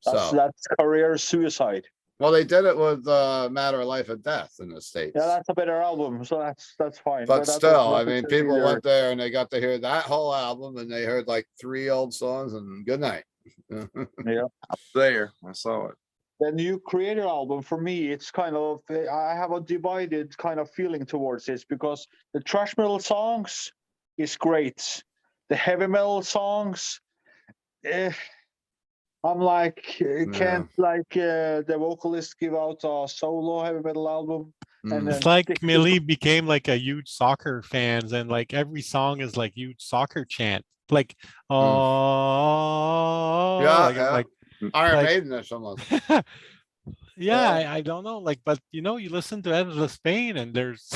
That's career suicide. Well, they did it with Matter of Life and Death in the States. Yeah, that's a better album, so that's fine. But still, I mean, people went there and they got to hear that whole album, and they heard like 3 old songs and good night. Yeah, I was there. I saw it. The new Creator album, for me, it's kind of, I have a divided kind of feeling towards this, because the thrash metal songs is great. The heavy metal songs, I'm like, can't the vocalist give out a solo heavy metal album? And it's like Millie became like a huge soccer fans, and like every song is like huge soccer chant, like like Iron Maiden or something. I don't know, like, but you listen to Endless Pain, and there's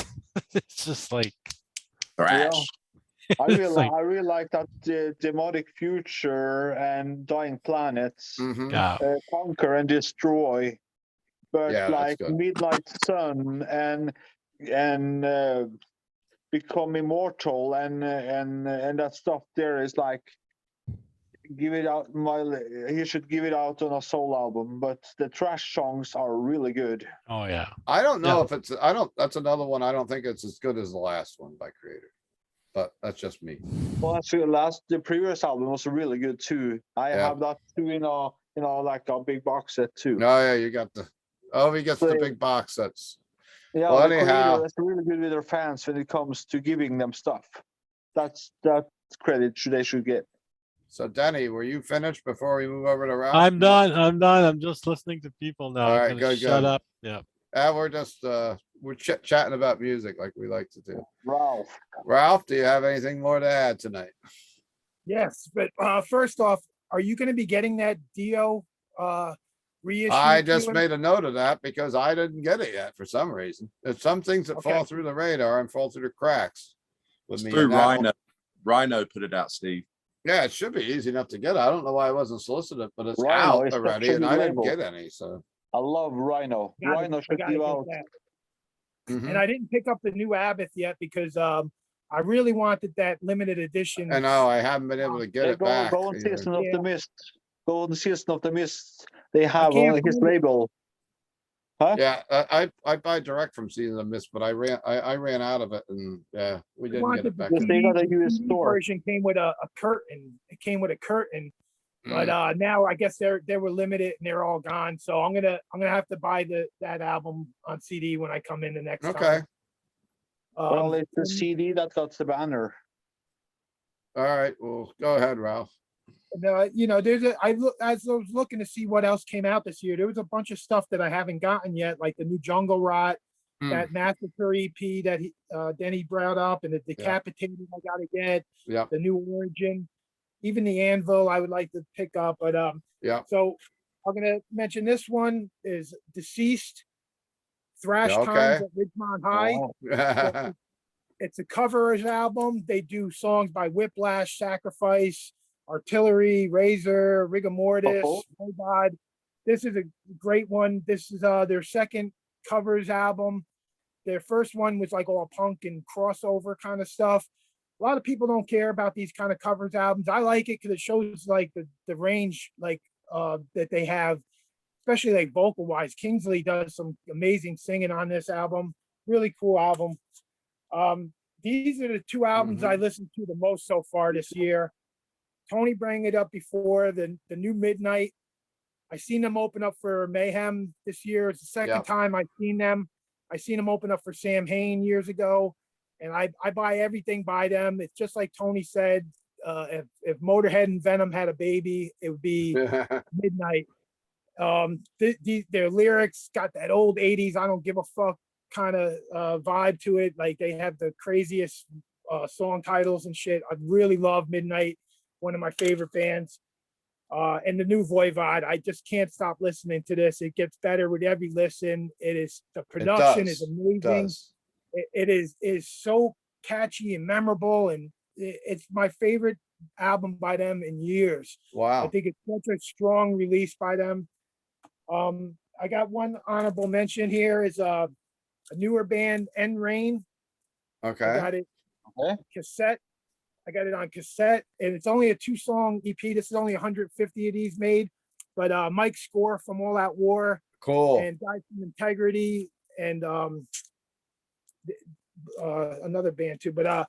it's just like thrash. I really like that Demonic Future and Dying Planets, Conquer and Destroy, but like Midnight Sun and Become Immortal and that stuff there is like, give it out. He should give it out on a solo album, but the thrash songs are really good. Oh yeah. I don't know if it's. That's another one. I don't think it's as good as the last one by Creator, but that's just me. Well, actually, the previous album was really good too. I have that too in like a big box set too. No, yeah, you got he gets the big box sets. Yeah, well, anyhow, that's really good with their fans when it comes to giving them stuff. That credit they should get. So, Denny, were you finished before we move over to Ralph? I'm done. I'm just listening to people now. All right, good. Shut up. Yeah. We're just we're chatting about music like we like to do. Ralph, do you have anything more to add tonight? Yes, but first off, are you going to be getting that Dio reissue? I just made a note of that because I didn't get it yet for some reason. There's some things that fall through the radar and fall through the cracks. With me, through Rhino. Rhino put it out, Steve. Yeah, it should be easy enough to get. I don't know why I wasn't solicited, but it's out already, and I didn't get any. So I love Rhino. Rhino should be out. And I didn't pick up the new Abbott yet because I really wanted that limited edition. I know I haven't been able to get it back. Go on Season of the Mist. Go on Season of the Mist. They have on his label. Huh? Yeah, I buy direct from Season of Mist, but I ran out of it, and yeah, we I didn't get wanted it the back. Yes, they CD, got a the US CD store. version came with a curtain. It came with a curtain, but Mm, now I guess they were limited and they're all gone. So I'm gonna have to buy that album on CD when I come in the next Okay, time. Well, it's the And CD that got the banner. all right, well, go ahead, Ralph. you know, as I was looking to see what else came out this year, there was a bunch of stuff that I haven't gotten yet, like the new Jungle Rot, Mm, that Massacre EP that Denny brought up, and the Decapitated I gotta get, Yep, the new Origin, even the Anvil I would like to pick up. But yep, so I'm gonna mention this one is Deceased Thrash yeah, Times okay. at Ridgemont High. Oh, It's a covers album. They do songs by Whiplash, Sacrifice, Artillery, Razor, Rigor Mortis, Uh-oh. Robot. This is a great one. This is their second covers album. Their first one was like all punk and crossover kind of stuff. A lot of people don't care about these kind of covers albums. I like it because it shows like the range like that they have, especially like vocal wise. Kingsley does some amazing singing on this album. Really cool album. These are the two albums I listened to the most so far this year. Tony bring it up before the new Midnight. I seen them open up for Mayhem this year. It's the second Yep. time I've seen them. I seen them open up for Sam Hain years ago, and I buy everything by them. It's just like Tony said. If Motorhead and Venom had a baby, it would be Midnight. Their lyrics got that old 80s I don't give a fuck kind of vibe to it. Like they have the craziest song titles and shit. I really love Midnight, one of my favorite bands. And the new Voivod, I just can't stop listening to this. It gets better with every listen. It is the It production is does, amazing. does. It is so catchy and memorable, and it's my favorite album by them in years. I Wow, think it's such a strong release by them. I got one honorable mention here is a newer band, End Rain. I okay, got it Okay. cassette. I got it on cassette, and it's only a 2-song EP. This is only 150 of these made, but Mike Score from All Out War cool. and Guy from Integrity and another band too. But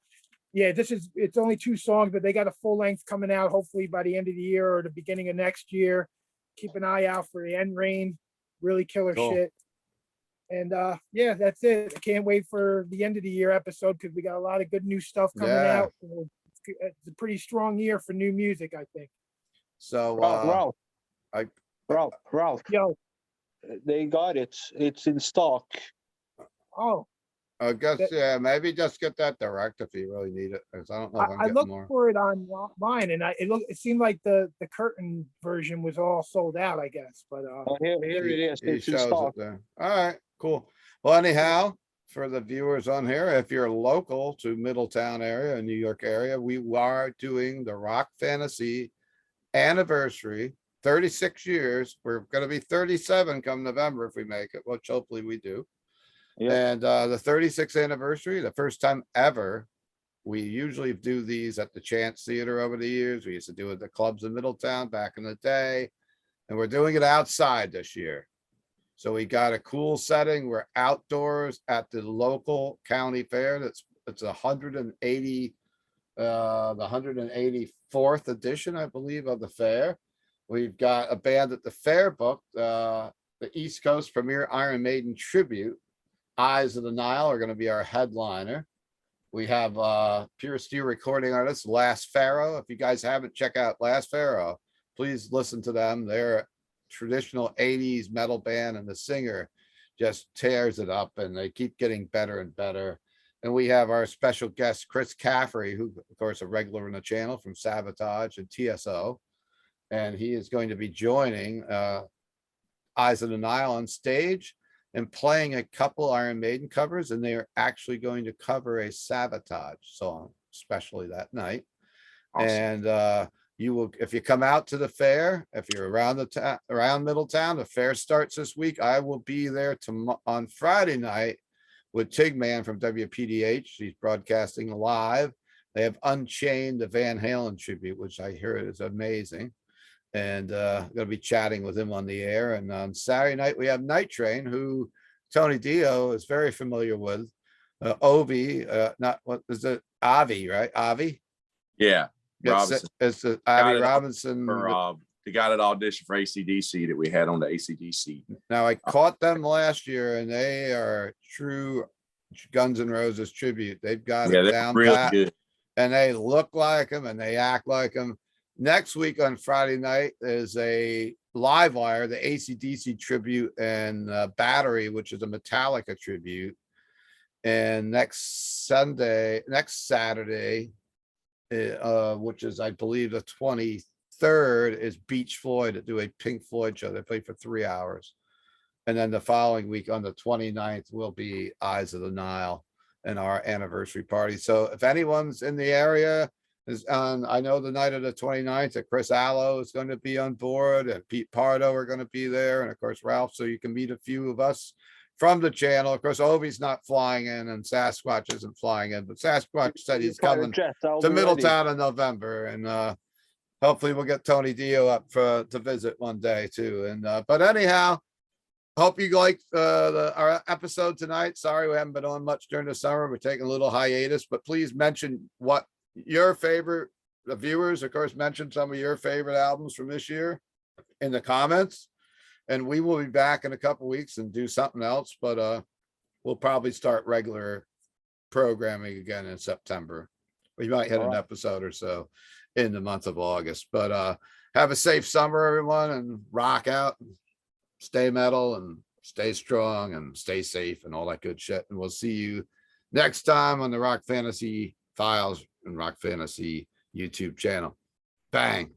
yeah, it's only 2 songs, but they got a full length coming out hopefully by the end of the year or the beginning of next year. Keep an eye out for the End Rain, really killer Cool. shit. And yeah, that's it. I can't wait for the end of the year episode because we got a lot of good new stuff coming Yeah. out. So it's a pretty strong year for new music, I think. So, Ralph, I- Ralph, Yo, they got it. It's in stock. oh, I guess, that- yeah, maybe just get that direct if you really need it, because I don't know if I'm I getting looked more. for it online, and it seemed like the curtain version was all sold out, I guess. But Here it is. He It's in shows stock. it there. All right, cool. Well, anyhow, for the viewers on here, if you're local to Middletown area and New York area, we are doing the Rock Fantasy anniversary, 36 years. We're gonna be 37 come November if we make it, which hopefully we do. Yep. And the 36th anniversary, the first time ever. We usually do these at the Chance Theater over the years. We used to do it at the clubs in Middletown back in the day. And we're doing it outside this year. So we got a cool setting. We're outdoors at the local county fair. It's 180, the 184th edition, I believe, of the fair. We've got a band at the fair booked, the East Coast premier Iron Maiden tribute. Eyes of the Nile are going to be our headliner. We have Pure Steel recording artist Last Pharaoh. If you guys haven't checked out Last Pharaoh, please listen to them. They're a traditional 80s metal band, and the singer just tears it up, and they keep getting better and better. And we have our special guest, Chris Caffrey, who, of course, a regular on the channel from Sabotage and TSO. And he is going to be joining Eyes of the Nile on stage and playing a couple Iron Maiden covers, and they are actually going to cover a Sabotage song, especially that night. Awesome. And you will, if you come out to the fair, if you're around around Middletown, the fair starts this week. I will be there on Friday night with Tigman from WPDH. He's broadcasting live. They have Unchained, the Van Halen tribute, which I hear is amazing. And gonna be chatting with him on the air. And on Saturday night, we have Night Train, who Tony Dio is very familiar with. Ovi, not what is it? Avi, right? Avi? Yeah. It's Robinson. it's Got Avi it all Robinson. For the guy that auditioned for ACDC that we had on the ACDC. Now I caught them last year, and they are true Guns N' Roses tribute. They've got Yeah, it they're down really pat, good. and they look like them and they act like them. Next week on Friday night is a live wire, the ACDC tribute, and Battery, which is a Metallica tribute. And next Saturday, which is, I believe, the 23rd, is Beach Floyd to do a Pink Floyd show. They play for 3 hours. And then the following week on the 29th will be Eyes of the Nile and our anniversary party. So if anyone's in the area, is on, I know the night of the 29th that Chris Allo is going to be on board, and Pete Pardo are going to be there, and of course Ralph, so you can meet a few of us from the channel. Of course, Ovi's not flying in and Sasquatch isn't flying in, but Sasquatch said he's coming to Middletown in November, and hopefully we'll get Tony Dio up to visit one day too. And but anyhow, hope you liked our episode tonight. Sorry we haven't been on much during the summer. We're taking a little hiatus, but please mention what your favorite, the viewers, of course, mention some of your favorite albums from this year in the comments. And we will be back in a couple weeks and do something else, but we'll probably start regular programming again in September. We might hit an episode or so in the month of August, but have a safe summer, everyone, and rock out, and stay metal, and stay strong, and stay safe, and all that good shit. And we'll see you next time on the Rock Fantasy Files and Rock Fantasy YouTube channel. Bang.